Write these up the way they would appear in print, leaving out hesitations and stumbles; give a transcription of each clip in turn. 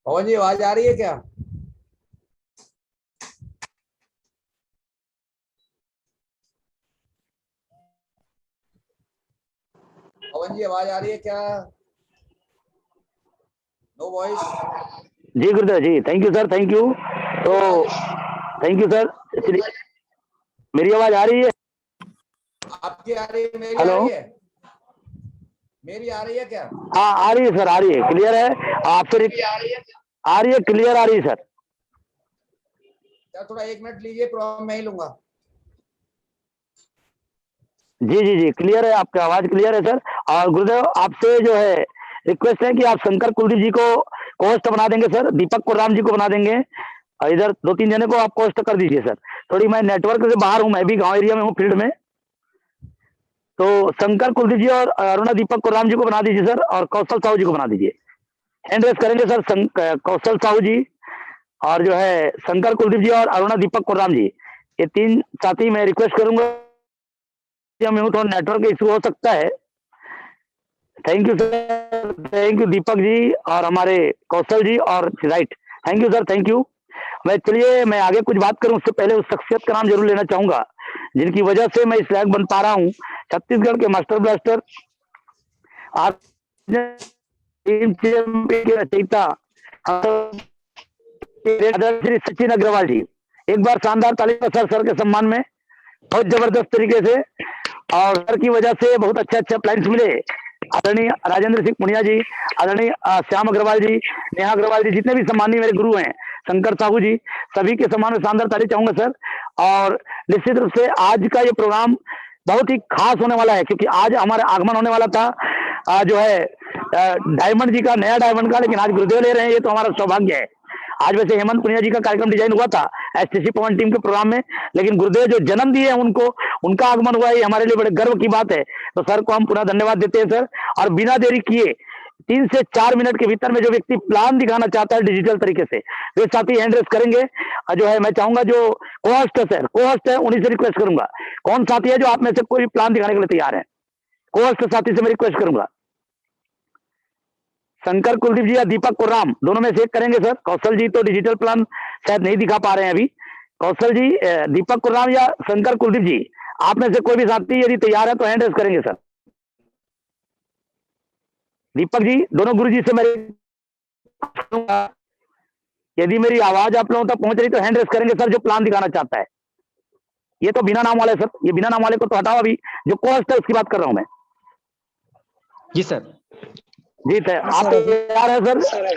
पवन जी आवाज आ रही है क्या? पवन जी आवाज आ रही है क्या? No voice. जी गुरुदेव जी, thank you sir, thank you. तो थैंक यू सर। मेरी आवाज आ रही है? आपकी आ रही है, मेरी आ हेलो। रही है? मेरी आ रही है क्या? हाँ आ रही है सर, आ रही है, क्लियर है। आपसे आ रही है, क्लियर आ रही है सर। क्या थोड़ा 1 मिनट लीजिए, प्रॉब्लम मैं ही लूंगा। जी जी जी, क्लियर है, आपकी आवाज क्लियर है सर। और गुरुदेव आपसे जो है रिक्वेस्ट है कि आप शंकर कुलदीप जी को होस्ट बना देंगे सर, दीपक कुरराम जी को बना देंगे, और इधर 2-3 जने को आप होस्ट कर दीजिए सर। थोड़ी मैं नेटवर्क से बाहर हूँ, मैं भी गांव एरिया में हूँ, फील्ड में। तो शंकर कुलदीप जी और अरुणा दीपक कुरराम जी को बना दीजिए सर, और कौशल साहू जी को बना दीजिए। हैंड रेस करेंगे सर कौशल साहू जी, और जो है शंकर कुलदीप जी और अरुणा दीपक कुरराम जी, ये 3 साथी मैं रिक्वेस्ट करूंगा। मैं हूँ, थोड़ा नेटवर्क इशू हो सकता है। Thank you sir, thank you Deepak ji और हमारे कौशल जी, और right, thank you sir, thank you. चलिए मैं आगे कुछ बात करूं उससे पहले उस शख्सियत का नाम जरूर लेना चाहूंगा जिनकी वजह से मैं इस लायक बन पा रहा हूं। छत्तीसगढ़ के मास्टर ब्लास्टर, आप टीम चैंपियन के रचयिता श्री सचिन अग्रवाल जी, एक बार शानदार ताली सर, सर के सम्मान में, बहुत जबरदस्त तरीके से। और सर की वजह से बहुत अच्छे अच्छे प्लान्स मिले। आदरणीय राजेंद्र सिंह पुनिया जी, आदरणीय श्याम अग्रवाल जी, नेहा अग्रवाल जी, जितने भी सम्मानीय मेरे गुरु हैं, शंकर साहू जी, सभी के सम्मान में शानदार ताली चाहूंगा सर। और निश्चित रूप से आज का ये प्रोग्राम बहुत ही खास होने वाला है, क्योंकि आज हमारा आगमन होने वाला था जो है डायमंड जी का, नया डायमंड का, लेकिन आज गुरुदेव ले रहे हैं, ये तो हमारा सौभाग्य है। आज वैसे हेमंत पुनिया जी का कार्यक्रम डिजाइन हुआ था एसटीसी पवन टीम के प्रोग्राम में, लेकिन गुरुदेव जो जन्म दिए हैं उनको, उनका आगमन हुआ है, ये हमारे लिए बड़े गर्व की बात है। तो सर को हम पुनः धन्यवाद देते हैं सर। और बिना देरी किए 3 से 4 मिनट के भीतर में जो व्यक्ति प्लान दिखाना चाहता है डिजिटल तरीके से, वे साथी हैंड रेस करेंगे। जो है मैं चाहूंगा जो कोहोस्ट है सर, कोहोस्ट है, उन्हीं से रिक्वेस्ट करूंगा। कौन साथी है जो आप में से कोई प्लान दिखाने के लिए तैयार है? कोहोस्ट साथी से मैं रिक्वेस्ट करूंगा। शंकर कुलदीप जी या दीपक कुर्राम, दोनों में से एक करेंगे सर। कौशल जी तो डिजिटल प्लान शायद नहीं दिखा पा रहे हैं अभी। कौशल जी, दीपक कुर्राम या शंकर कुलदीप जी, आप में से कोई भी साथी यदि तैयार है तो हैंड रेस करेंगे सर। दीपक जी, दोनों गुरु जी से मैं, यदि मेरी आवाज आप लोगों तक पहुंच रही तो हैंड रेस करेंगे सर, जो प्लान दिखाना चाहता है। ये तो बिना नाम वाले सर, ये बिना नाम वाले को तो हटाओ, अभी जो कोस्ट है उसकी बात कर रहा हूं मैं। जी सर। जी सर, आप तैयार है सर?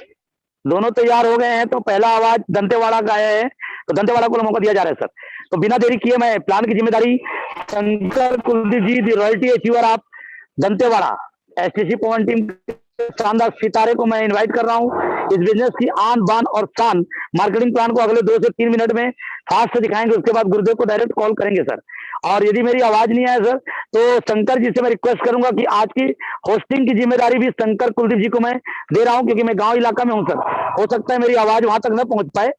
दोनों तैयार हो गए हैं तो पहला आवाज दंतेवाड़ा का है, तो दंतेवाड़ा को मौका दिया जा रहा है सर। तो बिना देरी किए मैं प्लान की जिम्मेदारी शंकर कुलदीप जी, दी रॉयल्टी अचीवर आप दंतेवाड़ा, एसटीसी पवन टीम शानदार सितारे को मैं इनवाइट कर रहा हूं। इस बिजनेस की आन बान और शान मार्केटिंग प्लान को अगले 2 से 3 मिनट में फास्ट से दिखाएंगे, उसके बाद गुरुदेव को डायरेक्ट कॉल करेंगे सर। और यदि मेरी आवाज नहीं आए सर तो शंकर जी से मैं रिक्वेस्ट करूंगा कि आज की होस्टिंग की जिम्मेदारी भी शंकर कुलदीप जी को मैं दे रहा हूं, क्योंकि मैं गांव इलाका में हूं सर, हो सकता है मेरी आवाज वहां तक न पहुंच पाए।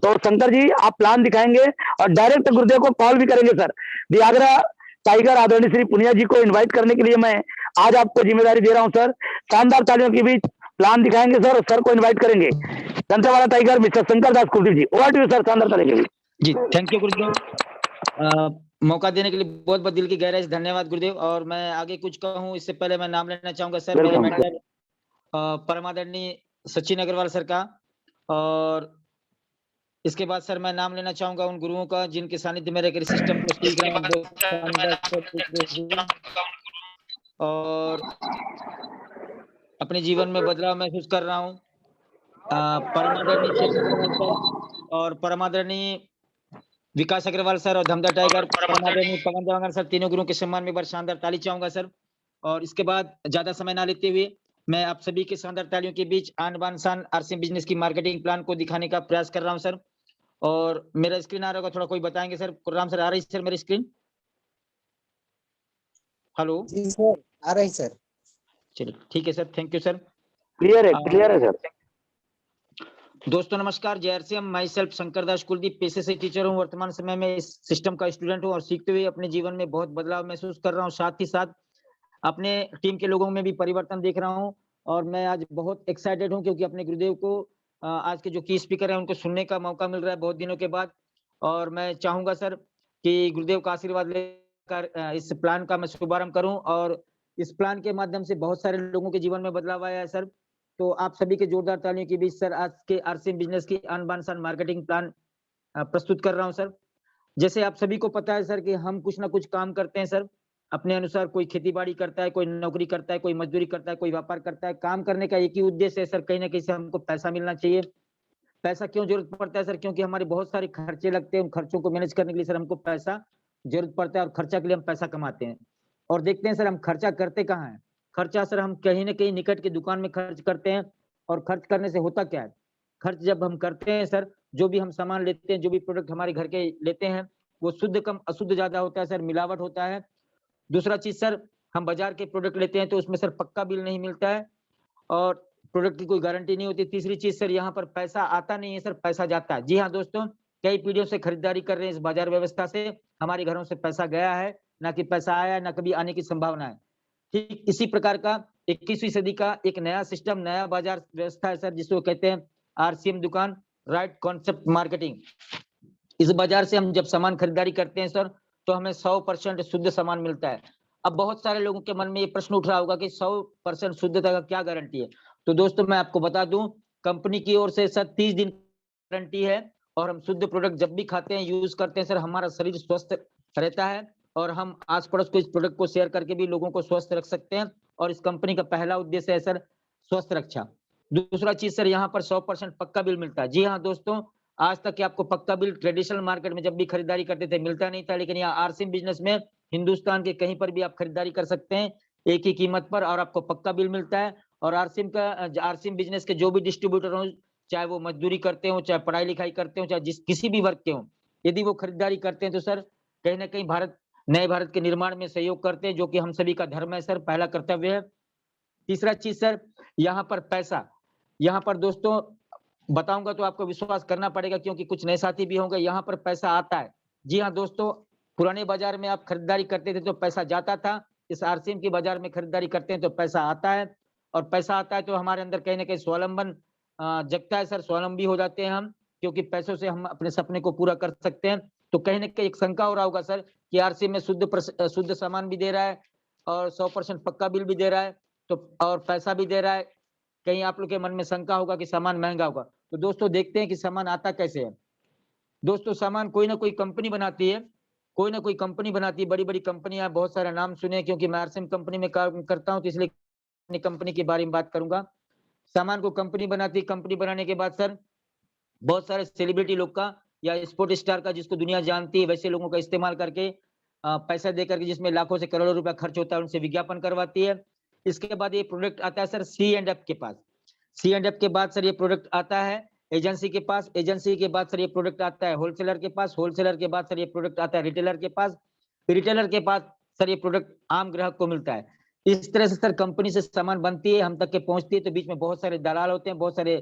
तो शंकर जी आप प्लान दिखाएंगे और डायरेक्ट गुरुदेव को कॉल भी करेंगे सर। दियागरा टाइगर आदरणीय श्री पुनिया जी को इन्वाइट करने के लिए मैं आज आपको जिम्मेदारी दे रहा हूं सर। शानदार तालियों के बीच प्लान दिखाएंगे सर, और सर को इन्वाइट करेंगे। Dantewada tiger mister Shankar Das Kuldeep ji, over to you sir, शानदार तालियों के बीच। जी थैंक यू गुरुदेव, मौका देने के लिए बहुत बहुत दिल की गहराई से धन्यवाद गुरुदेव। और मैं आगे कुछ कहूं इससे पहले मैं नाम लेना चाहूंगा सर मेरे वेलकम। मेंटर परमादरणीय सचिन अग्रवाल सर का। और इसके बाद सर मैं नाम लेना चाहूंगा उन गुरुओं का जिनके सानिध्य में रहकर सिस्टम को सीख रहा हूँ, बहुत शानदार तरीके से, और अपने जीवन में बदलाव महसूस कर रहा हूँ। परमादरणीय चेतन अग्रवाल सर और परमादरणीय विकास अग्रवाल सर और धमधा टाइगर परमादरणीय पवन देवांगन सर, तीनों गुरुओं के सम्मान में एक बार शानदार ताली चाहूंगा सर। और इसके बाद ज्यादा समय ना लेते हुए मैं आप सभी के शानदार तालियों के बीच आन बान शान आरसीएम बिजनेस की मार्केटिंग प्लान को दिखाने का प्रयास कर रहा हूं सर। और मेरा स्क्रीन आ रहा होगा, थोड़ा कोई बताएंगे सर? कुर्राम सर आ रही है सर मेरी स्क्रीन? हेलो जी सर, आ रही सर। चलिए ठीक है sir, thank you sir. Clear है सर। दोस्तों नमस्कार, जय RCM. My self Shankar Das Kuldeep, पेशे से टीचर हूँ, वर्तमान समय में इस सिस्टम का स्टूडेंट हूँ और सीखते हुए अपने जीवन में बहुत बदलाव महसूस कर रहा हूँ। साथ ही साथ अपने टीम के लोगों में भी परिवर्तन देख रहा हूँ। और मैं आज बहुत एक्साइटेड हूँ क्योंकि अपने गुरुदेव को आज के जो की स्पीकर हैं उनको सुनने का मौका मिल रहा है बहुत दिनों के बाद। और मैं चाहूँगा सर कि गुरुदेव का आशीर्वाद लेकर इस प्लान का मैं शुभारंभ करूँ और इस प्लान के माध्यम से बहुत सारे लोगों के जीवन में बदलाव आया है सर। तो आप सभी के जोरदार तालियों के बीच सर आज के आरसीएम बिज़नेस की आन बान शान मार्केटिंग प्लान प्रस्तुत कर रहा हूँ सर। जैसे आप सभी को पता है सर कि हम कुछ ना कुछ काम करते हैं सर, अपने अनुसार कोई खेती-बाड़ी करता है, कोई नौकरी करता है, कोई मज़दूरी करता है, कोई व्यापार करता है। काम करने का एक ही उद्देश्य है सर, कहीं न कहीं से हमको पैसा मिलना चाहिए। पैसा क्यों ज़रूरत पड़ता है सर? क्योंकि हमारे बहुत सारे खर्चे लगते हैं, उन खर्चों को मैनेज करने के लिए सर हमको पैसा ज़रूरत पड़ता है और खर्चा के लिए हम पैसा कमाते हैं। और देखते हैं सर हम खर्चा करते कहाँ हैं? खर्चा सर हम कहीं न कहीं निकट की दुकान में खर्च करते हैं और खर्च करने से होता क्या है? खर्च जब हम करते हैं सर, जो भी हम सामान लेते हैं, जो भी प्रोडक्ट हमारे घर के लेते हैं, वो शुद्ध कम अशुद्ध ज़्यादा होता है सर, मिलावट होता है। दूसरा चीज़ सर, हम बाज़ार के प्रोडक्ट लेते हैं तो उसमें सर पक्का बिल नहीं मिलता है और प्रोडक्ट की कोई गारंटी नहीं होती। तीसरी चीज़ सर यहाँ पर पैसा आता नहीं है सर, पैसा जाता है। जी हाँ दोस्तों, कई पीढ़ियों से खरीदारी कर रहे हैं इस बाज़ार व्यवस्था से, हमारे घरों से पैसा गया है, ना कि पैसा आया है, ना कभी आने की संभावना है। ठीक इसी प्रकार का 21वीं सदी का एक नया सिस्टम, नया बाज़ार व्यवस्था है सर जिसको कहते हैं आरसीएम दुकान, राइट कॉन्सेप्ट मार्केटिंग। इस बाज़ार से हम जब सामान खरीदारी करते हैं सर, तो हमें 100% शुद्ध सामान मिलता है। अब बहुत सारे लोगों के मन में ये प्रश्न उठ रहा होगा कि 100% शुद्धता का क्या गारंटी है? तो दोस्तों मैं आपको बता दूं, कंपनी की ओर से सर 30 दिन गारंटी है और हम शुद्ध प्रोडक्ट जब भी खाते हैं, यूज करते हैं सर, हमारा शरीर स्वस्थ रहता है और हम आस पड़ोस को इस प्रोडक्ट को शेयर करके भी लोगों को स्वस्थ रख सकते हैं और इस कंपनी का पहला उद्देश्य है सर स्वस्थ रक्षा। दूसरा चीज सर यहाँ पर 100% पक्का बिल मिलता है। जी हाँ दोस्तों, आज तक के आपको पक्का बिल ट्रेडिशनल मार्केट में जब भी खरीदारी करते थे मिलता नहीं था, लेकिन यहाँ आरसीएम बिजनेस में हिंदुस्तान के कहीं पर भी आप खरीदारी कर सकते हैं एक ही कीमत पर और आपको पक्का बिल मिलता है। और आरसीएम बिजनेस के जो भी डिस्ट्रीब्यूटर हो, चाहे वो मजदूरी करते हो, चाहे पढ़ाई लिखाई करते हो, चाहे जिस किसी भी वर्ग के हो, यदि वो खरीदारी करते हैं तो सर कहीं ना कहीं नए भारत के निर्माण में सहयोग करते हैं, जो कि हम सभी का धर्म है सर, पहला कर्तव्य है। तीसरा चीज सर, यहाँ पर पैसा, यहाँ पर दोस्तों बताऊंगा तो आपको विश्वास करना पड़ेगा क्योंकि कुछ नए साथी भी होंगे, यहाँ पर पैसा आता है। जी हाँ दोस्तों, पुराने बाजार में आप खरीदारी करते थे तो पैसा जाता था, इस आरसीएम की बाजार में खरीदारी करते हैं तो पैसा आता है और पैसा आता है तो हमारे अंदर कहीं ना कहीं स्वावलंबन जगता है सर, स्वावलंबी हो जाते हैं हम, क्योंकि पैसों से हम अपने सपने को पूरा कर सकते हैं। तो कहीं ना कहीं एक शंका हो रहा होगा सर कि आरसीएम में शुद्ध सामान भी दे रहा है और 100% पक्का बिल भी दे रहा है, तो और पैसा भी दे रहा है, कहीं आप लोग के मन में शंका होगा कि सामान महंगा होगा। तो दोस्तों देखते हैं कि सामान आता कैसे है। दोस्तों सामान कोई ना कोई कंपनी बनाती है, कोई ना कोई कंपनी बनाती है, बड़ी बड़ी कंपनियां, बहुत सारे नाम सुने क्योंकि मैं आरसीएम कंपनी में काम करता हूं तो इसलिए अपनी कंपनी के बारे में बात करूंगा। सामान को कंपनी बनाती है, कंपनी बनाने के बाद सर बहुत सारे सेलिब्रिटी लोग का या स्पोर्ट स्टार का, जिसको दुनिया जानती है, वैसे लोगों का इस्तेमाल करके पैसा दे करके, जिसमें लाखों से करोड़ों रुपया खर्च होता है, उनसे विज्ञापन करवाती है। इसके बाद ये प्रोडक्ट आता है सर C&F के पास। C&F के बाद सर ये प्रोडक्ट आता है एजेंसी के पास, एजेंसी के बाद सर ये प्रोडक्ट आता है होलसेलर के पास, होलसेलर के बाद सर ये प्रोडक्ट आता है रिटेलर के पास, रिटेलर के पास सर ये प्रोडक्ट आम ग्राहक को मिलता है। इस तरह से सर कंपनी से सामान बनती है, हम तक के पहुंचती है, तो बीच में बहुत सारे दलाल होते हैं, बहुत सारे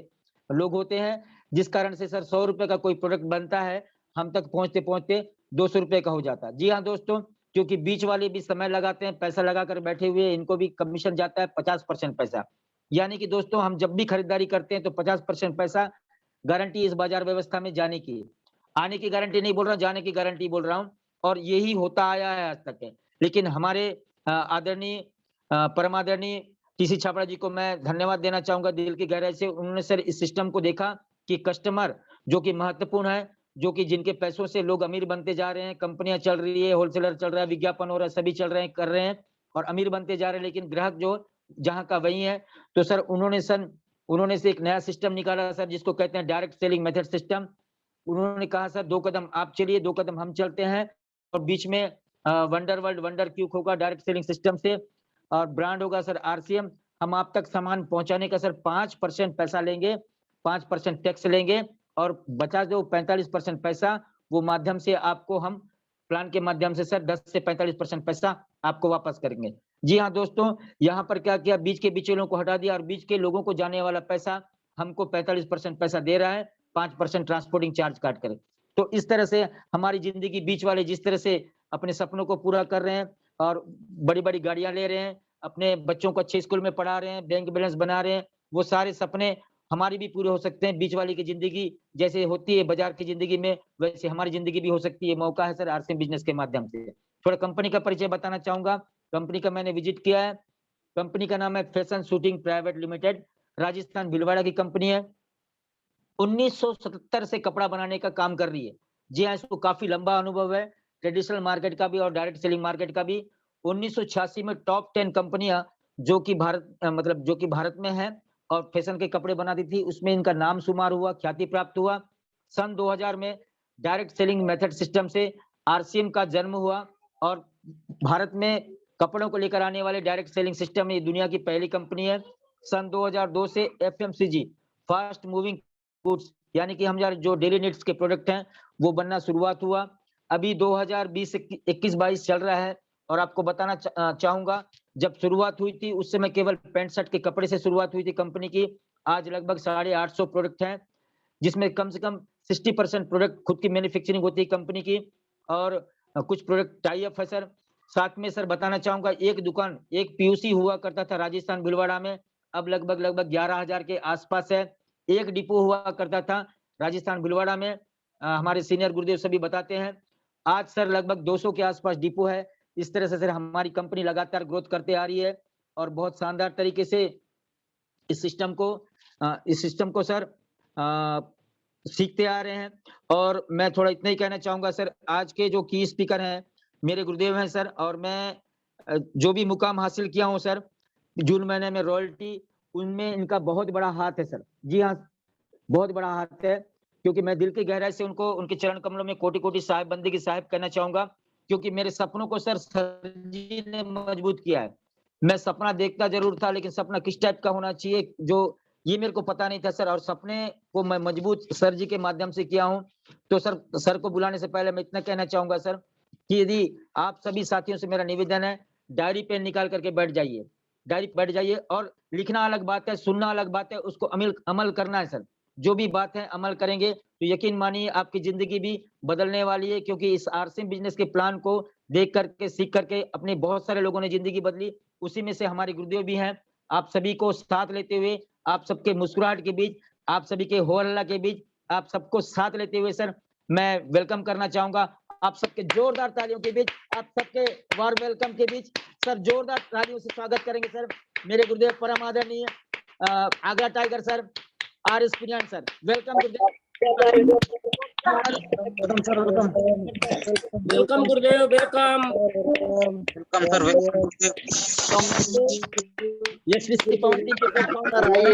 लोग होते हैं, जिस कारण से सर 100 रुपए का कोई प्रोडक्ट बनता है, हम तक पहुंचते पहुंचते 200 रुपए का हो जाता है। जी हाँ दोस्तों, क्योंकि बीच वाले भी समय लगाते हैं, पैसा लगाकर बैठे हुए, इनको भी कमीशन जाता है 50% पैसा। यानी कि दोस्तों हम जब भी खरीदारी करते हैं तो 50% पैसा गारंटी इस बाजार व्यवस्था में जाने की है। आने की गारंटी नहीं बोल रहा, जाने की गारंटी बोल रहा हूँ और यही होता आया है आज तक है। लेकिन हमारे आदरणीय परमादरणीय टीसी छाबड़ा जी को मैं धन्यवाद देना चाहूंगा दिल की गहराई से। उन्होंने सर इस सिस्टम को देखा कि कस्टमर जो कि महत्वपूर्ण है, जो कि जिनके पैसों से लोग अमीर बनते जा रहे हैं, कंपनियां चल रही है, होलसेलर चल रहा है, विज्ञापन हो रहा है, सभी चल रहे हैं, कर रहे हैं और अमीर बनते जा रहे हैं, लेकिन ग्राहक जो जहां का वही है। तो सर उन्होंने से एक नया सिस्टम निकाला सर, जिसको कहते हैं डायरेक्ट सेलिंग मेथड सिस्टम। उन्होंने कहा सर 2 कदम आप चलिए, 2 कदम हम चलते हैं और बीच में वंडर वर्ल्ड वंडर क्यूक होगा डायरेक्ट सेलिंग सिस्टम से और ब्रांड होगा सर आरसीएम। हम आप तक सामान पहुंचाने का सर 5% पैसा लेंगे, 5% टैक्स लेंगे और बचा जो 45% पैसा, वो माध्यम से आपको हम प्लान के माध्यम से सर 10 से 45% पैसा आपको वापस करेंगे। जी हाँ दोस्तों, यहाँ पर क्या किया, बीच के बिचौलियों को हटा दिया और बीच के लोगों को जाने वाला पैसा हमको 45% पैसा दे रहा है, 5% ट्रांसपोर्टिंग चार्ज काट कर। तो इस तरह से हमारी जिंदगी बीच वाले जिस तरह से अपने सपनों को पूरा कर रहे हैं और बड़ी बड़ी गाड़ियां ले रहे हैं, अपने बच्चों को अच्छे स्कूल में पढ़ा रहे हैं, बैंक बैलेंस बना रहे हैं, वो सारे सपने हमारी भी पूरे हो सकते हैं। बीच वाली की जिंदगी जैसे होती है बाजार की जिंदगी में, वैसे हमारी जिंदगी भी हो सकती है। मौका है सर आरसीएम बिजनेस के माध्यम से। थोड़ा कंपनी का परिचय बताना चाहूंगा। कंपनी का मैंने विजिट किया है। कंपनी का नाम है fashion shooting private limited, Rajasthan Bhilwara की कंपनी है। 1977 से कपड़ा बनाने का काम कर रही है। जी हाँ, इसको काफी लंबा अनुभव है, ट्रेडिशनल मार्केट का भी और डायरेक्ट सेलिंग मार्केट का भी। 1986 में टॉप 10 कंपनियां जो कि भारत में है और फैशन के कपड़े बनाती थी, उसमें इनका नाम शुमार हुआ, ख्याति प्राप्त हुआ। सन 2000 में डायरेक्ट सेलिंग मेथड सिस्टम से आरसीएम का जन्म हुआ और भारत में कपड़ों को लेकर आने वाले डायरेक्ट सेलिंग सिस्टम में दुनिया की पहली कंपनी है। सन 2002 से एफएमसीजी, फास्ट मूविंग गुड्स, यानी कि हम जो डेली नीड्स के प्रोडक्ट हैं वो बनना शुरुआत हुआ। अभी 2020-21-22 चल रहा है और आपको बताना चाहूंगा, जब शुरुआत हुई थी उस समय केवल पैंट शर्ट के कपड़े से शुरुआत हुई थी कंपनी की। आज लगभग 850 प्रोडक्ट हैं, जिसमें कम से कम 60% प्रोडक्ट खुद की मैन्युफैक्चरिंग होती है कंपनी की और कुछ प्रोडक्ट टाई अप है सर। साथ में सर बताना चाहूंगा, एक दुकान, एक पीयूसी हुआ करता था राजस्थान भीलवाड़ा में, अब लगभग 11,000 के आसपास है। एक डिपो हुआ करता था राजस्थान भीलवाड़ा में, हमारे सीनियर गुरुदेव सभी बताते हैं। आज सर लगभग 200 के आसपास डिपो है। इस तरह से सर हमारी कंपनी लगातार ग्रोथ करते आ रही है और बहुत शानदार तरीके से इस सिस्टम को सर सीखते आ रहे हैं। और मैं थोड़ा इतना ही कहना चाहूंगा सर, आज के जो की स्पीकर हैं मेरे गुरुदेव हैं सर, और मैं जो भी मुकाम हासिल किया हूं सर जून महीने में रॉयल्टी, उनमें इनका बहुत बड़ा हाथ है सर। जी हाँ, बहुत बड़ा हाथ है, क्योंकि मैं दिल की गहराई से उनको उनके चरण कमलों में कोटि कोटि साहिब बंदे की साहिब कहना चाहूंगा, क्योंकि मेरे सपनों को सर जी ने मजबूत किया है। मैं सपना देखता जरूर था, लेकिन सपना किस टाइप का होना चाहिए जो ये मेरे को पता नहीं था सर, और सपने को मैं मजबूत सर जी के माध्यम से किया हूं। तो सर को बुलाने से पहले मैं इतना कहना चाहूंगा सर कि यदि आप सभी साथियों से मेरा निवेदन है, डायरी पेन निकाल करके बैठ जाइए, डायरी बैठ जाइए। और लिखना अलग बात है, सुनना अलग बात है, उसको अमल करना है सर। जो भी बात है अमल करेंगे तो यकीन मानिए आपकी जिंदगी भी बदलने वाली है, क्योंकि इस आरसीएम बिजनेस के प्लान को देख करके सीख करके अपने बहुत सारे लोगों ने जिंदगी बदली। उसी में से हमारे गुरुदेव भी हैं। आप सभी को साथ लेते हुए, आप सबके मुस्कुराहट के बीच, आप सभी के हो हल्ला के बीच, आप सबको साथ लेते हुए सर मैं वेलकम करना चाहूंगा। आप सबके जोरदार तालियों के बीच, आप सबके वार्म वेलकम के बीच सर जोरदार तालियों से स्वागत करेंगे सर मेरे गुरुदेव परम आदरणीय Agra tiger sir R S Puniyan sir. Welcome गुरुदेव। Welcome sir, welcome. वेलकम गुरुदेव, welcome. Welcome sir, welcome. Yes Shri Pawan team के सर आइए।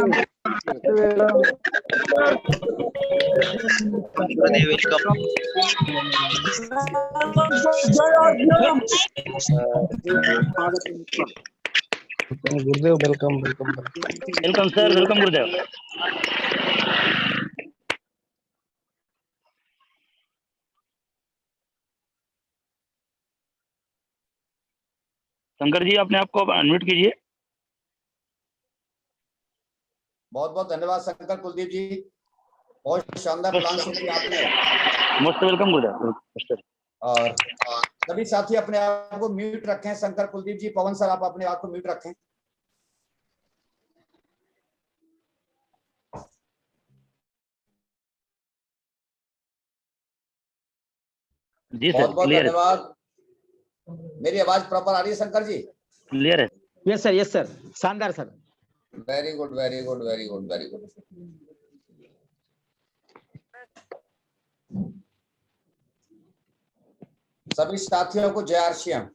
गुरुदेव वेलकम। गुरुदेव welcome, welcome. Welcome sir, welcome गुरुदेव। शंकर जी अपने आप को अनम्यूट कीजिए। बहुत बहुत धन्यवाद शंकर कुलदीप जी, बहुत शानदार प्लान शुरू किया आपने। मोस्ट वेलकम गुरुदेव। और सभी साथी अपने आप को म्यूट रखें। शंकर कुलदीप जी, पवन सर आप अपने आप को म्यूट रखें। जी बहुत सर, बहुत क्लियर है, धन्यवाद। मेरी आवाज प्रॉपर आ रही है शंकर जी? क्लियर है। यस सर, शानदार sir. Very good, very good, very good, very good. सभी साथियों को जय आरसीएम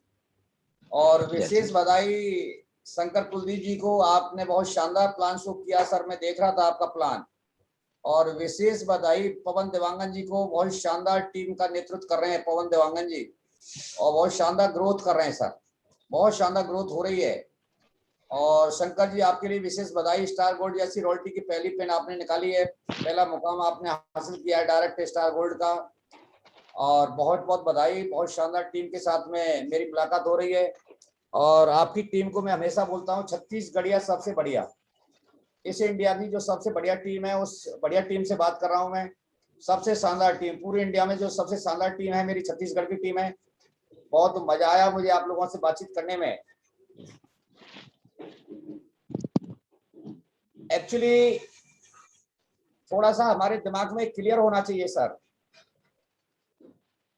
और विशेष बधाई शंकर कुलदीप जी को। आपने बहुत शानदार प्लान शुरू किया सर, मैं देख रहा था आपका प्लान। और विशेष बधाई पवन देवांगन जी को, बहुत शानदार टीम का नेतृत्व कर रहे हैं पवन देवांगन जी और बहुत शानदार ग्रोथ कर रहे हैं सर, बहुत शानदार ग्रोथ हो रही है। और शंकर जी आपके लिए विशेष बधाई, स्टार गोल्ड जैसी रॉयल्टी की पहली पेन आपने निकाली है, पहला मुकाम आपने हासिल किया है डायरेक्ट स्टार गोल्ड का, और बहुत बहुत बधाई। बहुत शानदार टीम के साथ में मेरी मुलाकात हो रही है और आपकी टीम को मैं हमेशा बोलता हूँ छत्तीसगढ़िया सबसे बढ़िया, इस इंडिया की जो सबसे बढ़िया टीम है उस बढ़िया टीम से बात कर रहा हूँ मैं। सबसे शानदार टीम पूरे इंडिया में, जो सबसे शानदार टीम है मेरी छत्तीसगढ़ की टीम है। बहुत मजा आया मुझे आप लोगों से बातचीत करने में। एक्चुअली थोड़ा सा हमारे दिमाग में क्लियर होना चाहिए सर।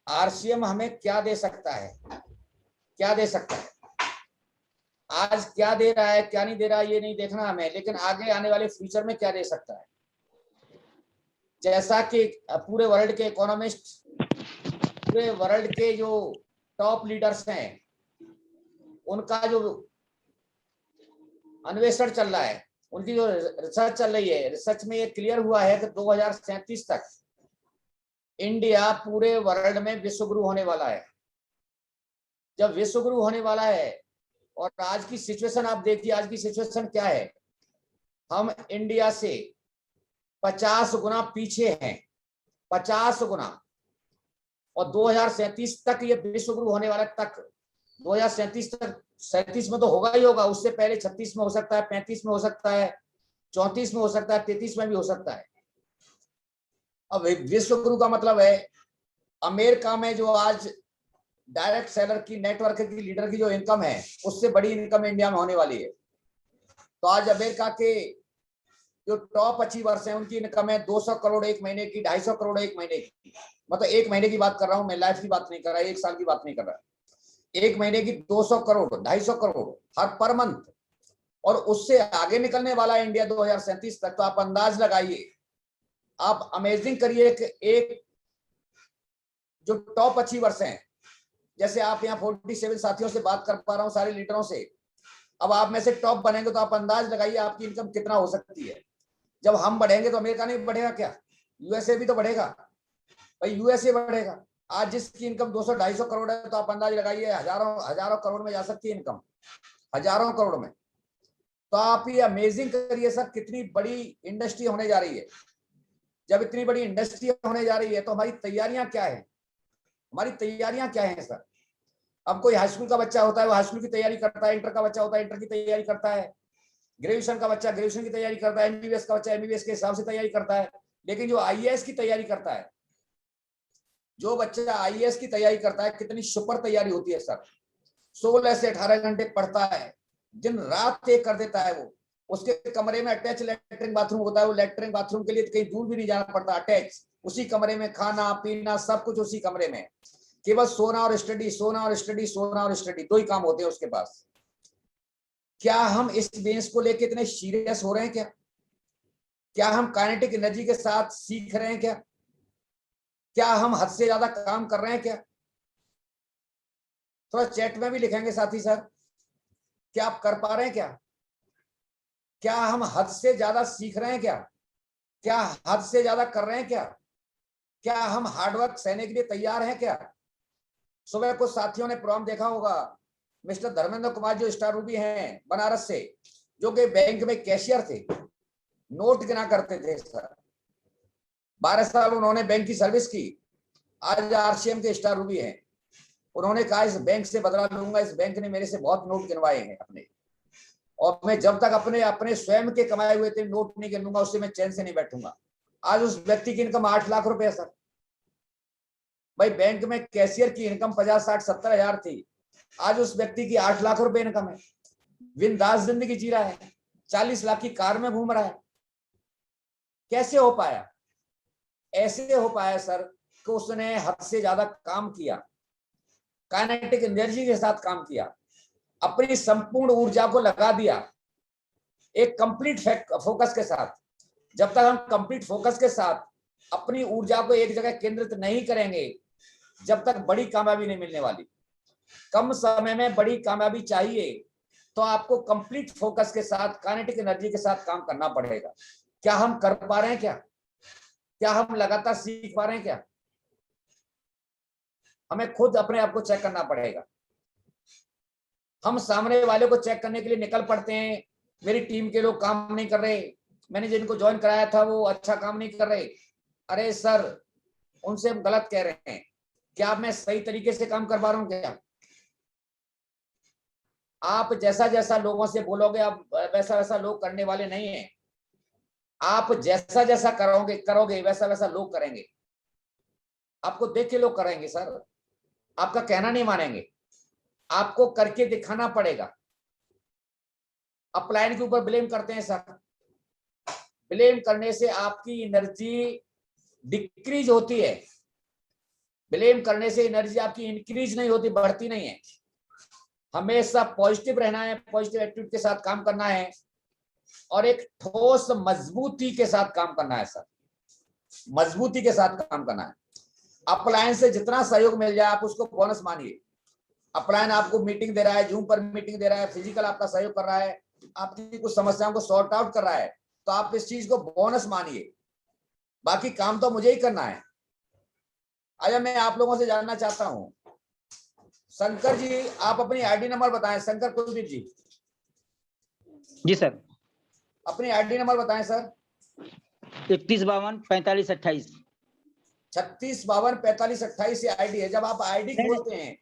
आरसीएम हमें क्या दे सकता है, क्या दे सकता है? आज क्या दे रहा है, क्या नहीं दे रहा है, ये नहीं देखना हमें, लेकिन आगे आने वाले फ्यूचर में क्या दे सकता है। जैसा कि पूरे वर्ल्ड के इकोनॉमिस्ट, पूरे वर्ल्ड के जो टॉप लीडर्स हैं, उनका जो अन्वेषण चल रहा है, उनकी जो रिसर्च चल रही है, रिसर्च में ये क्लियर हुआ है कि 2037 तक इंडिया पूरे वर्ल्ड में विश्वगुरु होने वाला है। जब विश्वगुरु होने वाला है, और आज की सिचुएशन आप देखिए, आज की सिचुएशन क्या है, हम इंडिया से 50 गुना पीछे हैं, 50 गुना। और 2037 तक ये विश्वगुरु होने वाला तक, 2037 तक, 37 में तो होगा ही होगा, उससे पहले 36 में हो सकता है, 35 में हो सकता है, 34 में हो सकता है, 33 में भी हो सकता है। अब विश्वगुरु का मतलब है अमेरिका में जो आज डायरेक्ट सेलर की, नेटवर्क की, लीडर की जो इनकम है, उससे बड़ी इनकम इंडिया में होने वाली है। तो आज अमेरिका के जो टॉप अचीवर्स हैं, उनकी इनकम है 200 करोड़ एक महीने की, 250 करोड़ एक महीने की। मतलब एक महीने की बात कर रहा हूं मैं, लाइफ की बात नहीं कर रहा, एक साल की बात नहीं कर रहा। एक महीने की 200 करोड़, 250 करोड़ हर पर मंथ। और उससे आगे निकलने वाला है इंडिया 2037 तक। तो आप अंदाज लगाइए, आप अमेजिंग करिए कि एक जो टॉप अचीवर्स हैं, जैसे आप यहाँ 47 साथियों से बात कर पा रहा हूँ, सारे लीडरों से, अब आप में से टॉप बनेंगे तो आप अंदाज लगाइए आपकी इनकम कितना हो सकती है। जब हम बढ़ेंगे तो अमेरिका नहीं बढ़ेगा क्या? यूएसए भी तो बढ़ेगा भाई, यूएसए बढ़ेगा। आज जिसकी इनकम 200-250 करोड़ है, तो आप अंदाज लगाइए हजारों करोड़ में जा सकती है इनकम, हजारों करोड़ में। तो आप ये अमेजिंग करिए सर, कितनी बड़ी इंडस्ट्री होने जा रही है। जब इतनी बड़ी इंडस्ट्री होने जा रही है, तो हमारी तैयारियां क्या है, हमारी तैयारियां क्या है सर? अब कोई हाई स्कूल का बच्चा होता है, वो हाई स्कूल की तैयारी करता है, इंटर का बच्चा होता है, इंटर की तैयारी करता है, ग्रेजुएशन का बच्चा ग्रेजुएशन की तैयारी करता है, एमबीबीएस का बच्चा एमबीबीएस के हिसाब से तैयारी करता है। लेकिन जो आईएएस की तैयारी करता है, जो बच्चा आईएएस की तैयारी करता है, कितनी सुपर तैयारी होती है सर। 16 से 18 घंटे पढ़ता है, दिन रात एक कर देता है वो। उसके कमरे में अटैच लैट्रिन बाथरूम होता है, वो लैट्रिन बाथरूम के लिए कहीं दूर भी नहीं जाना पड़ता, अटैच उसी कमरे में, खाना पीना सब कुछ उसी कमरे में। केवल सोना और स्टडी, सोना और स्टडी, सोना और स्टडी, दो ही काम होते हैं उसके पास। क्या हम इस बेस को लेके इतने सीरियस हो रहे हैं क्या? क्या हम काइनेटिक एनर्जी के साथ सीख रहे हैं क्या? क्या हम हद से ज्यादा काम कर रहे हैं क्या? थोड़ा चैट में भी लिखेंगे साथी सर, क्या आप कर पा रहे हैं क्या? क्या हम हद से ज्यादा सीख रहे हैं क्या? क्या हद से ज्यादा कर रहे हैं क्या? क्या हम हार्डवर्क सहने के लिए तैयार हैं क्या? सुबह कुछ साथियों ने प्रोग्राम देखा होगा, मिस्टर धर्मेंद्र कुमार जो स्टार रूबी हैं बनारस से, जो कि बैंक में कैशियर थे, नोट गिना करते थे सर। 12 साल उन्होंने बैंक की सर्विस की, आज आरसीएम के स्टार रूबी हैं। उन्होंने कहा इस बैंक से बदला लूंगा, इस बैंक ने मेरे से बहुत नोट गिनवाए हैं अपने, और मैं जब तक अपने स्वयं के कमाए हुए थे नोट नहीं गिनूंगा, उससे मैं चैन से नहीं बैठूंगा। आज उस व्यक्ति की इनकम 8 लाख रुपए सर। भाई बैंक में कैशियर की इनकम 50, 60, 70 हजार थी, आज उस व्यक्ति की 8 लाख रुपए इनकम है। बिंदास जिंदगी जी रहा है, 40 लाख की कार में घूम रहा है। कैसे हो पाया? ऐसे हो पाया सर कि उसने हद से ज्यादा काम किया, काइनेटिक एनर्जी के साथ काम किया, अपनी संपूर्ण ऊर्जा को लगा दिया एक कंप्लीट फोकस के साथ। जब तक हम कंप्लीट फोकस के साथ अपनी ऊर्जा को एक जगह केंद्रित नहीं करेंगे, जब तक बड़ी कामयाबी नहीं मिलने वाली। कम समय में बड़ी कामयाबी चाहिए तो आपको कंप्लीट फोकस के साथ, काइनेटिक एनर्जी के साथ काम करना पड़ेगा। क्या हम कर पा रहे हैं क्या? क्या हम लगातार सीख पा रहे हैं क्या? हमें खुद अपने आप को चेक करना पड़ेगा। हम सामने वाले को चेक करने के लिए निकल पड़ते हैं, मेरी टीम के लोग काम नहीं कर रहे, मैंने जिनको ज्वाइन कराया था वो अच्छा काम नहीं कर रहे। अरे सर, उनसे हम गलत कह रहे हैं, क्या मैं सही तरीके से काम कर पा रहा हूं क्या? आप जैसा जैसा लोगों से बोलोगे, आप वैसा वैसा लोग करने वाले नहीं हैं। आप जैसा जैसा करोगे वैसा वैसा लोग करेंगे। आपको देख के लोग करेंगे सर, आपका कहना नहीं मानेंगे, आपको करके दिखाना पड़ेगा। अपलाइन के ऊपर ब्लेम करते हैं सर, ब्लेम करने से आपकी एनर्जी डिक्रीज होती है, ब्लेम करने से एनर्जी आपकी इंक्रीज नहीं होती, बढ़ती नहीं है। हमेशा पॉजिटिव रहना है, पॉजिटिव एटीट्यूड के साथ काम करना है और एक ठोस मजबूती के साथ काम करना है सर, मजबूती के साथ काम करना है। अपलायन से जितना सहयोग मिल जाए आप उसको बोनस मानिए। अपलायन आपको मीटिंग दे रहा है, जूम पर मीटिंग दे रहा है, फिजिकल आपका सहयोग कर रहा है, आपकी कुछ समस्याओं को सॉर्ट आउट कर रहा है, तो आप इस चीज को बोनस मानिए। बाकी काम तो मुझे ही करना है। आया मैं आप लोगों से जानना चाहता हूं, शंकर जी आप अपनी आईडी नंबर बताएं। शंकर कुलदीप जी जी सर। अपनी आईडी नंबर बताएं सर। 3152 4528। 3652 4528 ये आईडी है। जब आप आईडी खोलते हैं